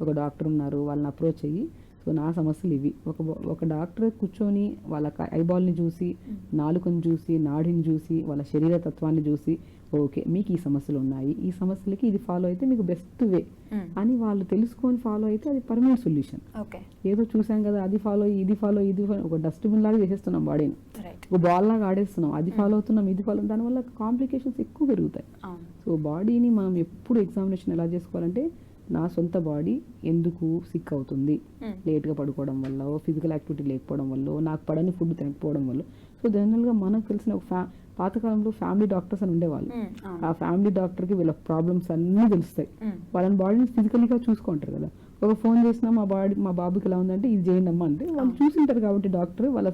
ఒక డాక్టర్ ఉన్నారు, వాళ్ళని అప్రోచ్ అయ్యి సో నా సమస్యలు ఇవి, ఒక డాక్టర్ కూర్చొని వాళ్ళ ఐబాల్ని చూసి, నాలుకని చూసి, నాడిని చూసి, వాళ్ళ శరీర తత్వాన్ని చూసి, ఓకే మీకు ఈ సమస్యలు ఉన్నాయి, ఈ సమస్యలకి ఇది ఫాలో అయితే మీకు బెస్ట్ వే అని వాళ్ళు తెలుసుకొని ఫాలో అయితే అది పర్మనెంట్ సొల్యూషన్. ఏదో చూసాం కదా అది ఫాలో ఇది ఫాలో ఒక డస్ట్బిన్ లాగా చేసేస్తున్నాం బాడీని, ఒక బాల్ లాగా ఆడేస్తున్నాం, అది ఫాలో అవుతున్నాం ఇది ఫాలో, దానివల్ల కాంప్లికేషన్స్ ఎక్కువ పెరుగుతాయి. సో బాడీని మనం ఎప్పుడు ఎగ్జామినేషన్ ఎలా చేసుకోవాలంటే నా సొంత బాడీ ఎందుకు సిక్ అవుతుంది, లేట్గా పడుకోవడం వల్ల, ఫిజికల్ యాక్టివిటీ లేకపోవడం వల్ల, నాకు పడని ఫుడ్ తినకపోవడం వల్ల. సో జనరల్గా మనకు తెలిసిన ఒక పాతకాలంలో ఫ్యామిలీ డాక్టర్స్ అని ఉండేవాళ్ళు. ఆ ఫ్యామిలీ డాక్టర్కి వీళ్ళ ప్రాబ్లమ్స్ అన్నీ తెలుస్తాయి, వాళ్ళని బాడీని ఫిజికల్గా చూసుకుంటారు కదా. ఒక ఫోన్ చేసినా మా బాబుకి ఎలా ఉందంటే ఇది చేయండి అమ్మా అంటే వాళ్ళు చూసింటారు కాబట్టి డాక్టర్ వాళ్ళ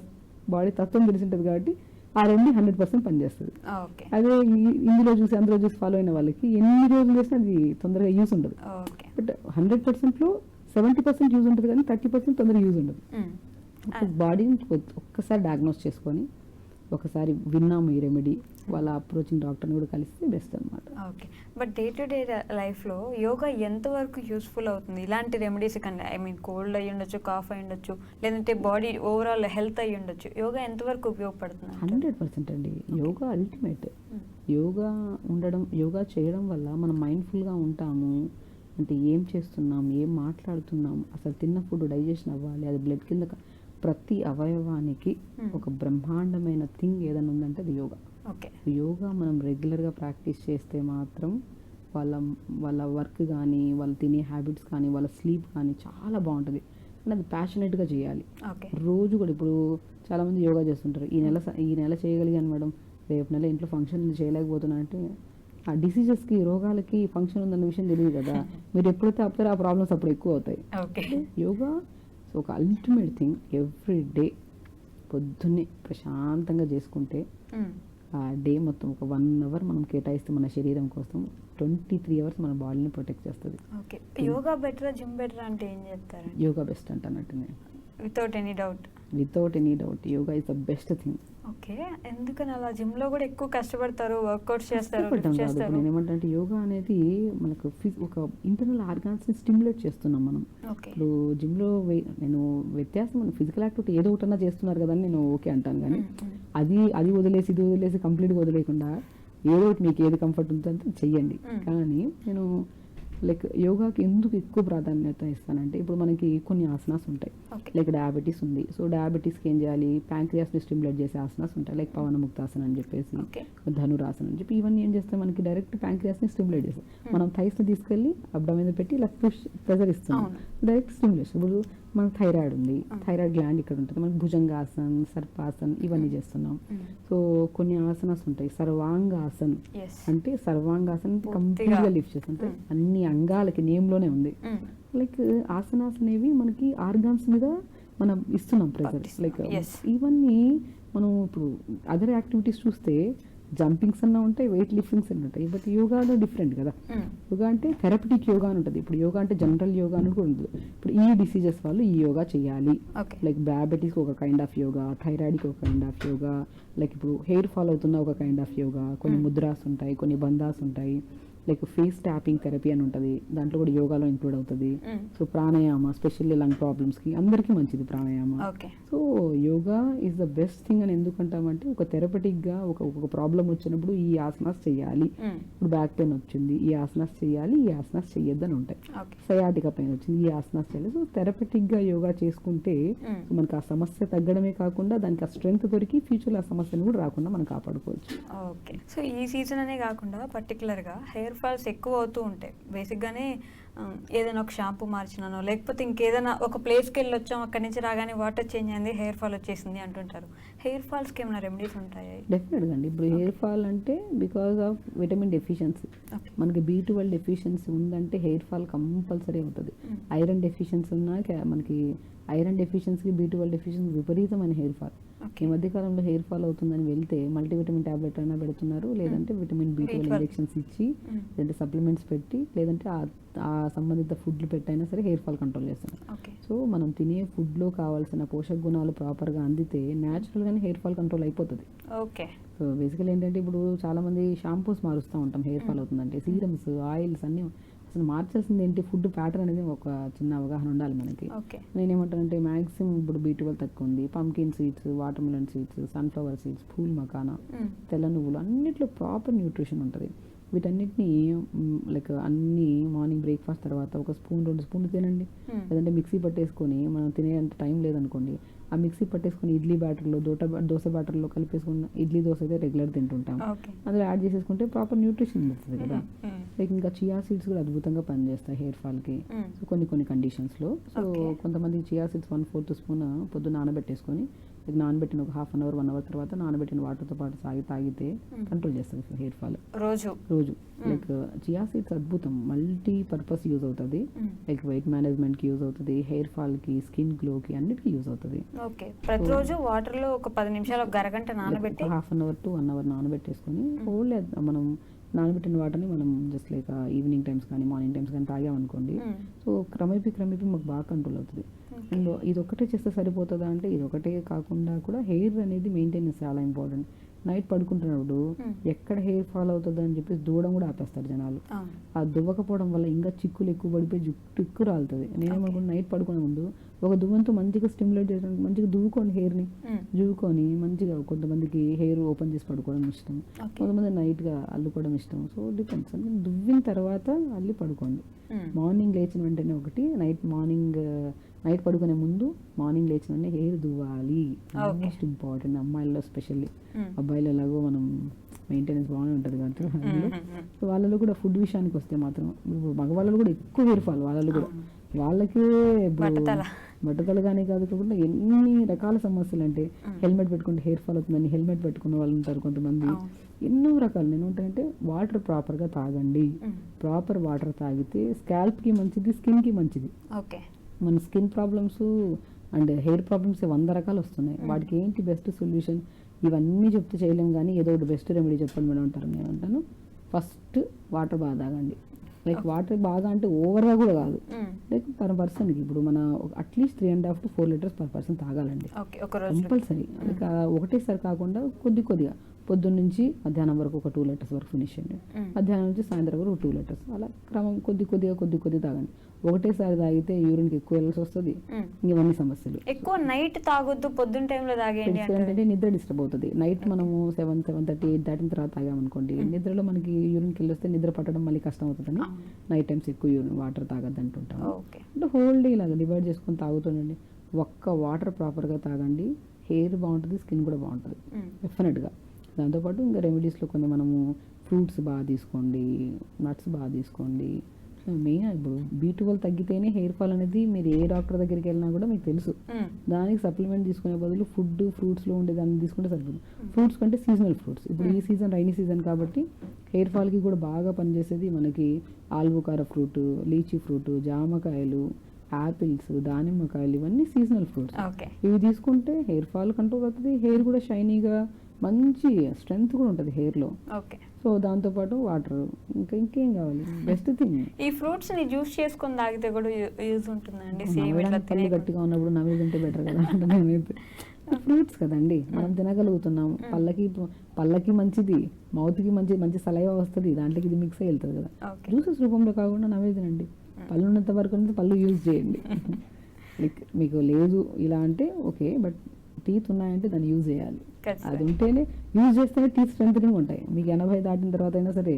బాడీ తత్వం తెలిసింటది కాబట్టి ఆ రెండు 100% పనిచేస్తుంది. అదే ఇందులో చూసి అందులో చూసి ఫాలో అయిన వాళ్ళకి ఎన్ని రోజులు చేసినా అది తొందరగా యూజ్ ఉండదు. బట్ 100%లో 70% యూజ్ ఉంటుంది, కానీ 30% తొందరగా యూజ్ ఉండదు. బాడీని ఒక్కసారి డయాగ్నోస్ చేసుకొని ఒకసారి విన్నాము ఈ రెమెడీ, వాళ్ళ అప్రోచింగ్ డాక్టర్ని కూడా కలిస్తే బెస్ట్ అనమాట. Okay, but day to day లైఫ్లో యోగా ఎంతవరకు యూస్ఫుల్ అవుతుంది ఇలాంటి రెమెడీస్ కన్నా? ఐ మీన్ కోల్డ్ అయ్యి ఉండొచ్చు, కాఫ్ అయ్యి ఉండొచ్చు, లేదంటే బాడీ ఓవరాల్ హెల్త్ అయ్యి ఉండొచ్చు, యోగా ఎంతవరకు ఉపయోగపడుతుంది? 100% అండి. యోగా అల్టిమేట్. యోగా చేయడం వల్ల మనం మైండ్ఫుల్గా ఉంటాము. అంటే ఏం చేస్తున్నాం, ఏం మాట్లాడుతున్నాం, అసలు తిన్న ఫుడ్ డైజెషన్ అవ్వాలి, అది బ్లడ్ కింద ప్రతి అవయవానికి ఒక బ్రహ్మాండమైన థింగ్ ఏదైనా ఉందంటే అది యోగా. ఓకే, యోగా మనం రెగ్యులర్గా ప్రాక్టీస్ చేస్తే మాత్రం వాళ్ళ వర్క్ కానీ, వాళ్ళు తినే హ్యాబిట్స్ కానీ, వాళ్ళ స్లీప్ కానీ చాలా బాగుంటుంది. అంటే అది ప్యాషనెట్గా చేయాలి. ఓకే, రోజు కూడా ఇప్పుడు చాలామంది యోగా చేస్తుంటారు, ఈ నెల చేయగలిగాను మేడం, రేపు నెల ఇంట్లో ఫంక్షన్ చేయలేకపోతున్నా అంటే ఆ డిసీజెస్కి, రోగాలకి ఫంక్షన్ ఉందన్న విషయం తెలియదు కదా. మీరు ఎప్పుడైతే ఆపుతారో ఆ ప్రాబ్లమ్స్ అప్పుడు ఎక్కువ అవుతాయి. ఓకే, యోగా సో ఒక అల్టిమేట్ థింగ్. ఎవ్రీ డే పొద్దున్నే ప్రశాంతంగా చేసుకుంటే ఆ డే మొత్తం ఒక 1 అవర్ మనం కేటాయిస్తే మన శరీరం కోసం 23 అవర్స్ మన బాడీని ప్రొటెక్ట్ చేస్తుంది. ఓకే, యోగా బెటరా జిమ్ బెటరా అంటే ఏం చెప్తారు? యోగా బెస్ట్ అంటున్నట్టు నేను, without any doubt. Without any doubt yoga is the best thing. Okay, ఎందుకని అలా? జిమ్ లో కూడా ఎక్కువ కష్టపడతారు, వర్కౌట్స్ చేస్తారు, కష్టపడటం కాదు. ఇప్పుడు నేను ఏమంటే యోగా అనేది మనకు ఒక ఇంటర్నల్ ఆర్గాన్స్ ని స్టిమ్యులేట్ చేస్తున్నాం మనం. ఓకే, ఇప్పుడు జిమ్లో నేను వ్యత్యాసం ఫిజికల్ యాక్టివిటీ ఏదో ఒకటన్నా చేస్తున్నారు కదా అని నేను ఓకే అంటాను, కానీ అది వదిలేసి ఇది వదిలేసి కంప్లీట్గా వదిలేకుండా ఏదో ఒకటి మీకు ఏది కంఫర్ట్ ఉంటుందో చెయ్యండి. కానీ నేను లైక్ యోగాకి ఎందుకు ఎక్కువ ప్రాధాన్యత ఇస్తానంటే, ఇప్పుడు మనకి కొన్ని ఆసనాస్ ఉంటాయి. లైక్ డయాబెటీస్ ఉంది, సో డయాబెటీస్కి ఏం చేయాలి, ప్యాంక్రియాస్ని స్టిమ్యులేట్ చేసే ఆసనాస్ ఉంటాయి. లైక్ పవనముక్తాసనం అని చెప్పేసి, ధనురాసనం అని చెప్పి, ఇవన్నీ ఏం చేస్తాయి, మనకి డైరెక్ట్ ప్యాంక్రియాస్ని స్టిమ్యులేట్ చేస్తాయి. మనం థైస్ని తీసుకెళ్ళి అబ్డోమెన్ పెట్టి ఇలా ప్రెజర్ ఇస్తున్నాం, డైరెక్ట్ స్టిమ్యులేషన్. ఇప్పుడు మనకు థైరాయిడ్ ఉంది, థైరాయిడ్ గ్లాండ్ ఇక్కడ ఉంటుంది, మనకి భుజంగాసన్, సర్పాసన్ ఇవన్నీ చేస్తున్నాం. సో కొన్ని ఆసనాస్ ఉంటాయి. సర్వాంగాసన్ అంటే సర్వాంగాసన్ కంప్లీట్గా లిఫ్ట్ చేస్తాం, అంటే అన్ని అంగాలకి నేమ్లోనే ఉంది. లైక్ ఆసనాస్ అనేవి మనకి ఆర్గాన్స్ మీద మనం ఇస్తున్నాం ప్రెజర్. లైక్ ఇవన్నీ మనం ఇప్పుడు అదర్ యాక్టివిటీస్ చూస్తే జంపింగ్స్ అన్నా ఉంటాయి, వెయిట్ లిఫ్టింగ్స్ అన్నీ ఉంటాయి. బట్ యోగాలో డిఫరెంట్ కదా. యోగా అంటే థెరపటిక్ యోగా అని ఉంటుంది. ఇప్పుడు యోగా అంటే జనరల్ యోగా అని కూడా ఉంటుంది. ఇప్పుడు ఈ డిసీజెస్ వాళ్ళు ఈ యోగా చేయాలి. లైక్ డయాబెటీస్కి ఒక కైండ్ ఆఫ్ యోగా, థైరాయిడ్కి ఒక కైండ్ ఆఫ్ యోగా, లైక్ ఇప్పుడు హెయిర్ ఫాల్ అవుతున్న ఒక కైండ్ ఆఫ్ యోగా, కొన్ని ముద్రాస్ ఉంటాయి, కొన్ని బంధాస్ ఉంటాయి. లైక్ ఫేస్ ట్యాపింగ్ థెరపీ అని ఉంటుంది, దాంట్లో కూడా యోగాలో ఇంక్లూడ్ అవుతుంది. సో ప్రాణాయామ స్పెషల్లీ లంగ్ ప్రాబ్లమ్స్కి అందరికీ మంచిది pranayama. So yoga is the best thing అని ఎందుకంటామంటే, ఒక థెరపటిక్గా ఒక ప్రాబ్లం వచ్చినప్పుడు ఈ ఆసనాస్ చేయాలి. ఇప్పుడు బ్యాక్ పెయిన్ వచ్చింది, ఈ ఆసనాస్ చేయాలి, ఈ ఆసనాస్ చెయ్యొద్దు అని ఉంటాయి. సయాటికా పెయిన్ వచ్చింది, ఈ ఆసనాస్ చేయాలి. సో థెరపటిక్గా యోగా చేసుకుంటే మనకు ఆ సమస్య తగ్గడమే కాకుండా దానికి ఆ స్ట్రెంగ్త్ దొరికి ఫ్యూచర్లో ఆ సమస్యను కూడా రాకుండా మనం కాపాడుకోవచ్చు. ఓకే, సో ఈ సీజన్ అనే కాకుండా పర్టికులర్గా హెయిర్ ఫాల్స్ ఎక్కువ అవుతూ ఉంటాయి. బేసిక్గానే ఏదైనా ఒక షాంపూ మార్చినానో, లేకపోతే ఇంకేదైనా ఒక ప్లేస్కి వెళ్ళి వచ్చాం, అక్కడి నుంచి రాగానే వాటర్ చేంజ్ అయింది, హెయిర్ ఫాల్ వచ్చేసింది అంటుంటారు. హెయిర్ ఫాల్స్కి ఏమైనా రెమెడీస్ ఉంటాయి? డెఫినెట్గా అండి. ఇప్పుడు హెయిర్ ఫాల్ అంటే బికాస్ ఆఫ్ విటమిన్ డెఫిషియన్సీ. మనకి B12 డెఫిషియన్సీ ఉందంటే హెయిర్ ఫాల్ కంపల్సరీ అవుతుంది. ఐరన్ డెఫిషియన్సీ ఉన్నా మనకి ఐరన్ డెఫిషియన్సీకి B12 డెఫిషియన్సీ విపరీతమైన హెయిర్ ఫాల్. ఈ మధ్యకాలంలో హెయిర్ ఫాల్ అవుతుందని వెళ్తే మల్టీవిటమిన్ టాబ్లెట్ అయినా పెడుతున్నారు, లేదంటే విటమిన్ B12 ఇంజెక్షన్స్ ఇచ్చి, లేదంటే సప్లిమెంట్స్ పెట్టి, లేదంటే ఆ సంబంధిత ఫుడ్లు పెట్టైనా సరే హెయిర్ ఫాల్ కంట్రోల్ చేస్తున్నారు. సో మనం తినే ఫుడ్లో కావాల్సిన పోషక గుణాలు ప్రాపర్గా అందితే న్యాచురల్గానే హెయిర్ ఫాల్ కంట్రోల్ అయిపోతుంది. ఓకే, సో బేసికల్ ఏంటంటే, ఇప్పుడు చాలామంది షాంపూస్ మారుస్తూ ఉంటాం హెయిర్ ఫాల్ అవుతుందంటే, సీరమ్స్, ఆయిల్స్ అన్నీ. అసలు మార్చాల్సింది ఏంటి, ఫుడ్ ప్యాటర్న్ అనేది ఒక చిన్న అవగాహన ఉండాలి మనకి. నేనేమంటానంటే మ్యాక్సిమం ఇప్పుడు B12 తక్కువ ఉంది, pumpkin seeds, water melon seeds, sunflower seeds, pool makhana, తెల్ల నువ్వులు అన్నిట్లో ప్రాపర్ న్యూట్రిషన్ ఉంటుంది. వీటన్నిటిని లైక్ అన్ని మార్నింగ్ బ్రేక్ఫాస్ట్ తర్వాత ఒక స్పూన్ 2 స్పూన్లు తినండి. లేదంటే మిక్సీ పట్టేసుకొని, మనం తినేంత టైం లేదనుకోండి, ఆ మిక్సీ పట్టేసుకొని ఇడ్లీ బ్యాటర్లో, దోశ బ్యాటర్లో కలిపేసుకున్న ఇడ్లీ దోశ అయితే రెగ్యులర్ తింటుంటాం, అందులో యాడ్ చేసేసుకుంటే ప్రాపర్ న్యూట్రిషన్ ఉంటుంది కదా. లైక్ ఇంకా చియా సీడ్స్ కూడా అద్భుతంగా పనిచేస్తాయి హెయిర్ ఫాల్కి. సో కొన్ని కండిషన్స్లో. సో కొంతమంది చియా సీడ్స్ 1/4 స్పూన్ పొద్దున్న నానబెట్టేసుకొని, నానబెట్టిన ఒక 1/2 అవర్ 1 అవర్ తర్వాత నానబెట్టిన వాటర్తో పాటు తాగితే కంట్రోల్ చేస్తుంది హెయిర్ ఫాల్ రోజు. లైక్ చియా సీడ్స్ అద్భుతం, మల్టీ పర్పస్ యూజ్ అవుతుంది. లైక్ వెయిట్ మేనేజ్మెంట్కి యూజ్ అవుతుంది, హెయిర్ ఫాల్కి, స్కిన్ గ్లోకి అన్నిటికీ యూజ్ అవుతుంది. ఓకే, ప్రతిరోజు వాటర్లో ఒక 10 నిమిషాలు, ఒక అరగంట నానబెట్టి 1/2 అవర్ to 1 అవర్ నానబెట్టేసుకొని, ఓన్లీ మనం నానబెట్టిన వాటర్ని మనం జస్ట్ లైక్ ఈవినింగ్ టైమ్స్ కానీ మార్నింగ్ టైమ్స్ కానీ తాగామనుకోండి, సో క్రమేపీ మాకు బాగా కంట్రోల్ అవుతుంది. అండ్ ఇది ఒకటే చేస్తే సరిపోతుందా అంటే ఇది ఒకటే కాకుండా కూడా హెయిర్ అనేది మెయింటెనెన్స్ చాలా ఇంపార్టెంట్. నైట్ పడుకుంటున్నప్పుడు ఎక్కడ హెయిర్ ఫాల్ అవుతుందో అని చెప్పేసి దూవడం కూడా ఆపేస్తారు జనాలు. ఆ దువ్వకపోవడం వల్ల ఇంకా చిక్కులు ఎక్కువ పడిపోయి జుట్టు ఎక్కువ రాలుతుంది. నేనేమనుకుంటున్నా నైట్ పడుకునే ముందు ఒక దువ్వంతో మంచిగా స్టిమ్యులేట్ చేయడానికి మంచిగా దువ్వుకోండి, హెయిర్ని దువ్వుకొని మంచిగా. కొంతమందికి హెయిర్ ఓపెన్ చేసి పడుకోవడం ఇష్టం, కొంతమంది నైట్గా అల్లుకోవడం ఇష్టం. So depends. అంటే దువ్విన తర్వాత అల్లి పడుకోండి. మార్నింగ్ లేచిన వెంటనే ఒకటి, నైట్ పడుకునే ముందు మార్నింగ్ లేచిన వెంటనే హెయిర్ దువ్వాలి. మోస్ట్ ఇంపార్టెంట్ అమ్మాయిల్లో స్పెషల్లీ. అబ్బాయిలు ఎలాగో మనం మెయింటెనెన్స్ బాగానే ఉంటుంది కాబట్టి సో వాళ్ళలో కూడా ఫుడ్ విషయానికి వస్తే మాత్రం ఇప్పుడు మగవాళ్ళు కూడా ఎక్కువ హెయిర్ ఫాల్. వాళ్ళకే బట్టతల కానీ కాకుండా ఎన్ని రకాల సమస్యలు. అంటే హెల్మెట్ పెట్టుకుంటే హెయిర్ ఫాల్ అవుతుందని హెల్మెట్ పెట్టుకునే వాళ్ళు ఉంటారు కొంతమంది. ఎన్నో రకాలు. నేను ఉంటాయంటే వాటర్ ప్రాపర్గా తాగండి. ప్రాపర్ వాటర్ తాగితే స్కాల్ప్కి మంచిది, స్కిన్కి మంచిది. మన skin problems and hair problems 100 రకాలు వస్తున్నాయి. వాటికి ఏంటి బెస్ట్ సొల్యూషన్? ఇవన్నీ చెప్తే చేయలేం కానీ ఏదో ఒకటి బెస్ట్ రెమెడీ చెప్పండి మేడం అంటారు. నేను అంటాను ఫస్ట్ వాటర్ బాగా తాగండి. లైక్ వాటర్ బాగా అంటే ఓవర్గా కూడా కాదు, లైక్ పర్ పర్సన్కి ఇప్పుడు మన at least 3.5 to 4 liters per person తాగాలండి కంపల్సరీ. లైక్ ఒకటేసారి కాకుండా కొద్దిగా పొద్దున్న నుంచి మధ్యాహ్నం వరకు ఒక 2 liters వరకు ఫినిష్ చేయండి. మధ్యాహ్నం నుంచి సాయంత్రం వరకు 2 liters. అలా క్రమం కొద్దిగా తాగండి. ఒకటేసారి తాగితే యూరిన్కి ఎక్కువ వెళ్ళాల్సి వస్తుంది, ఇవన్నీ సమస్యలు. ఎక్కువ నైట్ తాగొద్దు, పొద్దున్న టైంలో తాగేయండి అంటే నిద్ర డిస్టర్బ్ అవుతుంది. నైట్ మనము 7:30, 8 దాటిన తర్వాత తాగామనుకోండి, నిద్రలో మనకి యూరిన్కి వెళ్ళొస్తే నిద్ర పట్టడం మళ్ళీ కష్టం అవుతుందని నైట్ టైమ్స్ ఎక్కువ వాటర్ తాగద్దు అంటుంటాం. అంటే హోల్ డే ఇలాగ డివైడ్ చేసుకొని తాగుతుండండి. ఒక్క వాటర్ ప్రాపర్గా తాగండి, హెయిర్ బాగుంటుంది, స్కిన్ కూడా బాగుంటుంది డెఫినెట్గా. దాంతోపాటు ఇంకా రెమెడీస్లో కొన్ని మనము ఫ్రూట్స్ బాగా తీసుకోండి, నట్స్ బాగా తీసుకోండి. మెయిన్ ఇప్పుడు B12 తగ్గితేనే హెయిర్ ఫాల్ అనేది మీరు ఏ డాక్టర్ దగ్గరికి వెళ్ళినా కూడా మీకు తెలుసు. దానికి సప్లిమెంట్ తీసుకునే బదులు ఫ్రూట్స్లో ఉండే దాన్ని తీసుకుంటే సరిపోతుంది. ఫ్రూట్స్ కంటే సీజనల్ ఫ్రూట్స్. ఇప్పుడు ఈ సీజన్ రైనీ సీజన్ కాబట్టి హెయిర్ ఫాల్కి కూడా బాగా పనిచేసేది మనకి ఆల్బుకారా ఫ్రూట్, లీచీ ఫ్రూట్, జామకాయలు, యాపిల్స్, దానిమ్మకాయలు, ఇవన్నీ సీజనల్ ఫ్రూట్స్. ఇవి తీసుకుంటే హెయిర్ ఫాల్ కంట్రోల్ అవుతుంది, హెయిర్ కూడా షైనీగా మంచి స్ట్రెంగ్త్ కూడా ఉంటుంది హెయిర్లో. సో దాంతోపాటు వాటర్, ఇంకేం కావాలి? Best thing. ఈ ఫ్రూట్స్ ని జ్యూస్ చేసుకొని తాగితే కూడా యూజ్ ఉంటుందండి. పళ్ళు గట్టిగా ఉన్నప్పుడు నవ్వి ఉంటే బెటర్ కదా. ఫ్రూట్స్ కదండి మనం తినగలుగుతున్నాం. పళ్ళకి మంచిది, మౌత్కి మంచి సలైవా వస్తుంది, దాంట్లోకి ఇది మిక్స్ అయ్యి వెళ్తుంది కదా. జ్యూసెస్ రూపంలో కాకుండా నవ్వే తినండి. పళ్ళు ఉన్నంత వరకు పళ్ళు యూజ్ చేయండి. మీకు లేదు ఇలా అంటే ఓకే, బట్ టీత్ ఉన్నాయంటే దాన్ని యూజ్ చేయాలి. అది ఉంటేనే యూజ్ చేస్తేనే టీత్ స్ట్రెంథనింగ్ ఉంటాయి. మీకు 80 దాటిన తర్వాత అయినా సరే,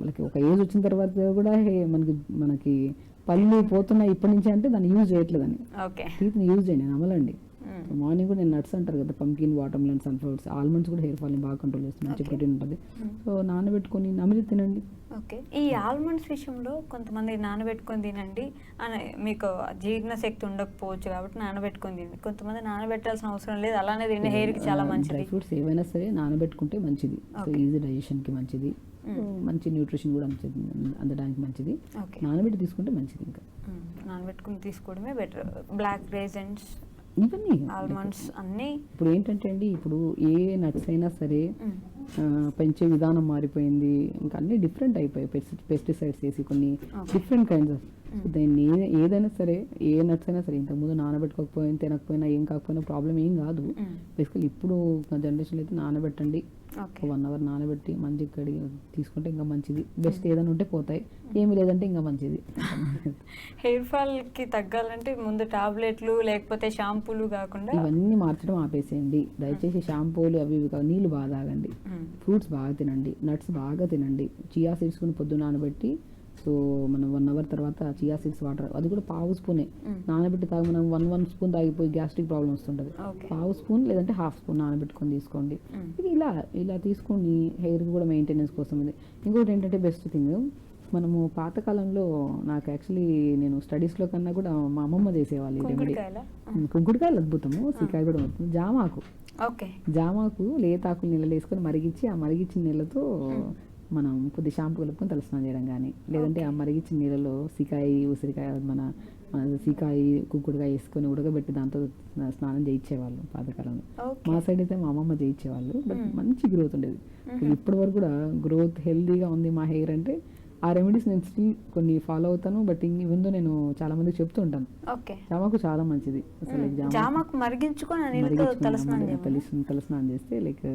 మనకి ఒక ఏజ్ వచ్చిన తర్వాత కూడా మనకి పళ్ళు పోతున్నాయి ఇప్పటి నుంచి అంటే దాన్ని యూజ్ చేయట్లేదని. టీత్ని యూజ్ చేయండి, నమ్మలండి. మార్నింగ్ కూడా నేను నట్స్ అంటారు కదా, పంకిన్, వాటర్మెలన్, సన్ఫ్లవర్స్, ఆల్మండ్స్ కూడా హెయిర్ ఫాల్ని బాగా కంట్రోల్ చేస్తుంది, మంచి ప్రోటీన్ ఉంటుంది. సో నానబెట్టుకొని నమిలి తినండి. ఈ ఆల్మండ్స్ విషయంలో కొంతమంది నానబెట్టుకొని తినండి అని, మీకు జీర్ణశక్తి ఉండకపోవచ్చు కాబట్టి నానబెట్టుకొని తినండి. కొంతమంది నానబెట్టాల్సిన అవసరం లేదు, అలానే తినే హెయిర్కి చాలా మంచిది. డ్రై ఫ్రూట్స్ ఏవైనా సరే నానబెట్టుకుంటే మంచిది. సో ఈజీ డైజెషన్కి మంచిది, మంచి న్యూట్రిషన్ కూడా అందడానికి మంచిది. నానబెట్టి తీసుకుంటే మంచిది. ఇంకా నానబెట్టుకుని తీసుకోవడమే బెటర్. బ్లాక్ రేజన్స్, ఇవన్నీ ఆల్మండ్స్ అన్నీ. ఇప్పుడు ఏంటంటే అండి, ఇప్పుడు ఏ నట్స్ అయినా సరే పెంచే విధానం మారిపోయింది, ఇంకా అన్ని డిఫరెంట్ అయిపోయాయి. పెస్టిసైడ్స్ వేసి కొన్ని డిఫరెంట్ కైండ్స్ ఆఫ్. దాన్ని ఏదైనా సరే, ఏ నట్స్ అయినా సరే ఇంతకుముందు నానబెట్టుకోకపోయినా తినకపోయినా ఏం కాకపోయినా ప్రాబ్లం ఏం కాదు. బేసికలీ ఇప్పుడు జనరేషన్లో అయితే నానబెట్టండి, 1 hour నానబెట్టి మంచి కడిగి తీసుకుంటే ఇంకా మంచిది. బెస్ట్ ఏదైనా ఉంటే పోతాయి, ఏమి లేదంటే ఇంకా మంచిది. హెయిర్ ఫాల్ కి తగ్గాలంటే ముందు టాబ్లెట్లు లేకపోతే షాంపూలు కాకుండా ఇవన్నీ మార్చడం ఆపేసేయండి దయచేసి. షాంపూలు అవి నీళ్ళు బాగా తాగండి, ఫ్రూట్స్ బాగా తినండి, నట్స్ బాగా తినండి. చియా సీడ్స్ కొని పొద్దున్న నానబెట్టి, సో మనం 1 hour తర్వాత చియా సీడ్స్ వాటర్, అది కూడా పావు స్పూనే నానబెట్టి తాగి. మనం 1 స్పూన్ తాగిపోయి గ్యాస్ట్రిక్ ప్రాబ్లమ్ వస్తుంటుంది. పావు స్పూన్ లేదంటే హాఫ్ స్పూన్ నానబెట్టుకొని తీసుకోండి. ఇది ఇలా తీసుకొని హెయిర్ కూడా మెయింటెనెన్స్ కోసం. ఇది ఇంకోటి ఏంటంటే బెస్ట్ థింగ్, మనము పాతకాలంలో నాకు యాక్చువల్లీ నేను స్టడీస్లో కన్నా కూడా మా అమ్మమ్మ చేసేవాళ్ళు ఈ రెమెడీ. కుంకుడుకాయలు అద్భుతము, సీకాయ కూడా అద్భుతం. జామాకు లేతాకులు నీళ్ళు వేసుకొని మరిగించి, ఆ మరిగించిన నీళ్ళతో మనం కొద్ది షాంపూ కలుపుకొని తలస్నానం చేయడం కానీ, లేదంటే ఆ మరిగించిన నీళ్ళలో సికాయ, ఉసిరికాయ, మన సీకాయ కుక్కుడుకాయ వేసుకొని ఉడకబెట్టి దాంతో స్నానం చేయించేవాళ్ళు పాతకాలంలో. Okay. మా సైడ్ అయితే మా అమ్మమ్మ చేయించేవాళ్ళు. బట్ మంచి గ్రోత్ ఉండేది. ఇప్పటి వరకు కూడా గ్రోత్ హెల్దీగా ఉంది మా హెయిర్ అంటే ఆ రెమెడీస్ నేను స్టిల్ కొన్ని ఫాలో అవుతాను. బట్ ఇవెందో నేను చాలా మందికి చెప్తూ ఉంటాను, ఓకే. జామాకు చాలా మంచిది. అసలు like జామాకు మరిగించుకొని నీళ్ళతో తలస్నానం చేయాలి. తలస్నానం చేస్తే లైక్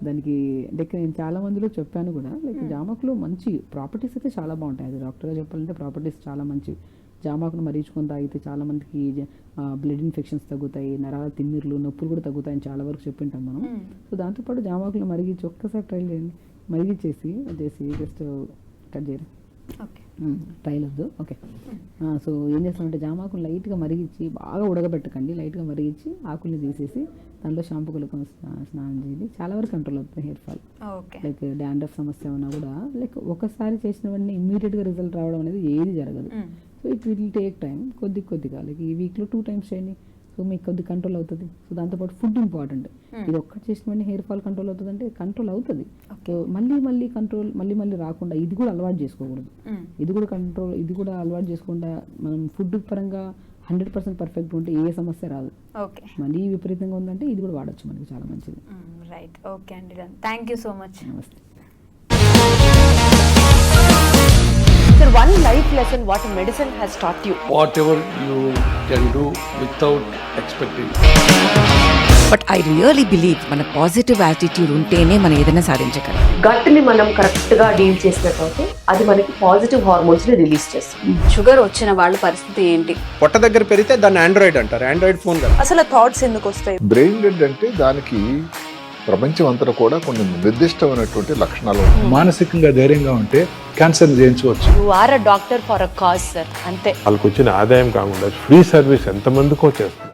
దానికి లైక్ నేను చాలా మందిలో చెప్పాను కూడా, లైక్ జామాకులో మంచి ప్రాపర్టీస్ అయితే చాలా బాగుంటాయి. అది డాక్టర్గా చెప్పాలంటే ప్రాపర్టీస్ చాలా మంచివి. జామాకును మరీచుకొని తాగితే చాలా మందికి బ్లడ్ ఇన్ఫెక్షన్స్ తగ్గుతాయి, నరాల తిమ్మిర్లు నొప్పులు కూడా తగ్గుతాయని చాలా వరకు చెప్పింటాం మనం. సో దాంతోపాటు జామాకులు మరిగించి ఒక్కసారి ట్రై చేయండి, మరిగించేసి చేసి జస్ట్ కట్ చేయరు, ఓకే. ట్రైల్ వద్దు. ఓకే. సో ఏం చేస్తామంటే జామాకులు లైట్గా మరిగించి బాగా ఉడకబెట్టకండి, లైట్గా మరిగించి ఆకుల్ని తీసేసి దాంట్లో షాంపూ కలుపుకొని స్నానం చేయండి. చాలా వరకు కంట్రోల్ అవుతుంది hair fall. Okay. Like dandruff సమస్య ఉన్నా కూడా లైక్ ఒకసారి చేసిన వెంటనే ఇమ్మీడియట్గా రిజల్ట్ రావడం అనేది ఏది జరగదు. So it will take time, కొద్దిగా లైక్ ఈ వీక్లో 2 times చేయండి. సో మీకు కొద్ది కంట్రోల్ అవుతుంది. సో దాంతోపాటు ఫుడ్ ఇంపార్టెంట్. ఇది ఒక్కటి చేసిన వెంటనే హెయిర్ ఫాల్ కంట్రోల్ అవుతుంది అంటే కంట్రోల్ అవుతుంది. సో మళ్ళీ కంట్రోల్ మళ్ళీ రాకుండా ఇది కూడా అలవాటు చేసుకోకూడదు. ఇది కూడా అలవాటు చేసుకుంటా మనం ఫుడ్ పరంగా 100% పర్ఫెక్ట్ ఉంటే ఏ సమస్య రాదు. ఓకే. మళ్ళీ విపరీతంగా ఉందంటే ఇది కూడా వాడచ్చు, మనకి చాలా మంచిది. రైట్. ఓకే అండి, థ్యాంక్ యూ సో మచ్. నమస్తే. Sir, one life lesson what medicine has taught you. Whatever you can do without expecting. But I really believe మన పాజిటివ్ యాటిట్యూడ్ ఉంటేనే మనం ఏదైనా సాధించగలం. గట్ని మనం కరెక్ట్ గా డీల్ చేసినట్లయితే అది మనకి పాజిటివ్ హార్మోన్స్ ని రిలీజ్ చేస్తుంది. షుగర్ వచ్చిన వాళ్ళ పరిస్థితి ఏంటి? పొట్ట దగ్గర పెరిగితే దాన్ని ఆండ్రాయిడ్ అంటారు, ఆండ్రాయిడ్ ఫోన్ కదా. అసలు థాట్స్ ఎందుకు వస్తాయి? బ్రెయిన్ డెడ్ అంటే దానికి ప్రపంచం అంతా కూడా కొన్ని నిర్దిష్టమైనటువంటి లక్షణాలు ఉంటాయి. మానసికంగా ధైర్యంగా ఉంటే క్యాన్సర్ జయించవచ్చు. You are a doctor for a cause sir, అంతే. వాళ్ళకి వచ్చిన ఆదాయం కాకుండా ఫ్రీ సర్వీస్ ఎంతమందికో చేస్తుంది.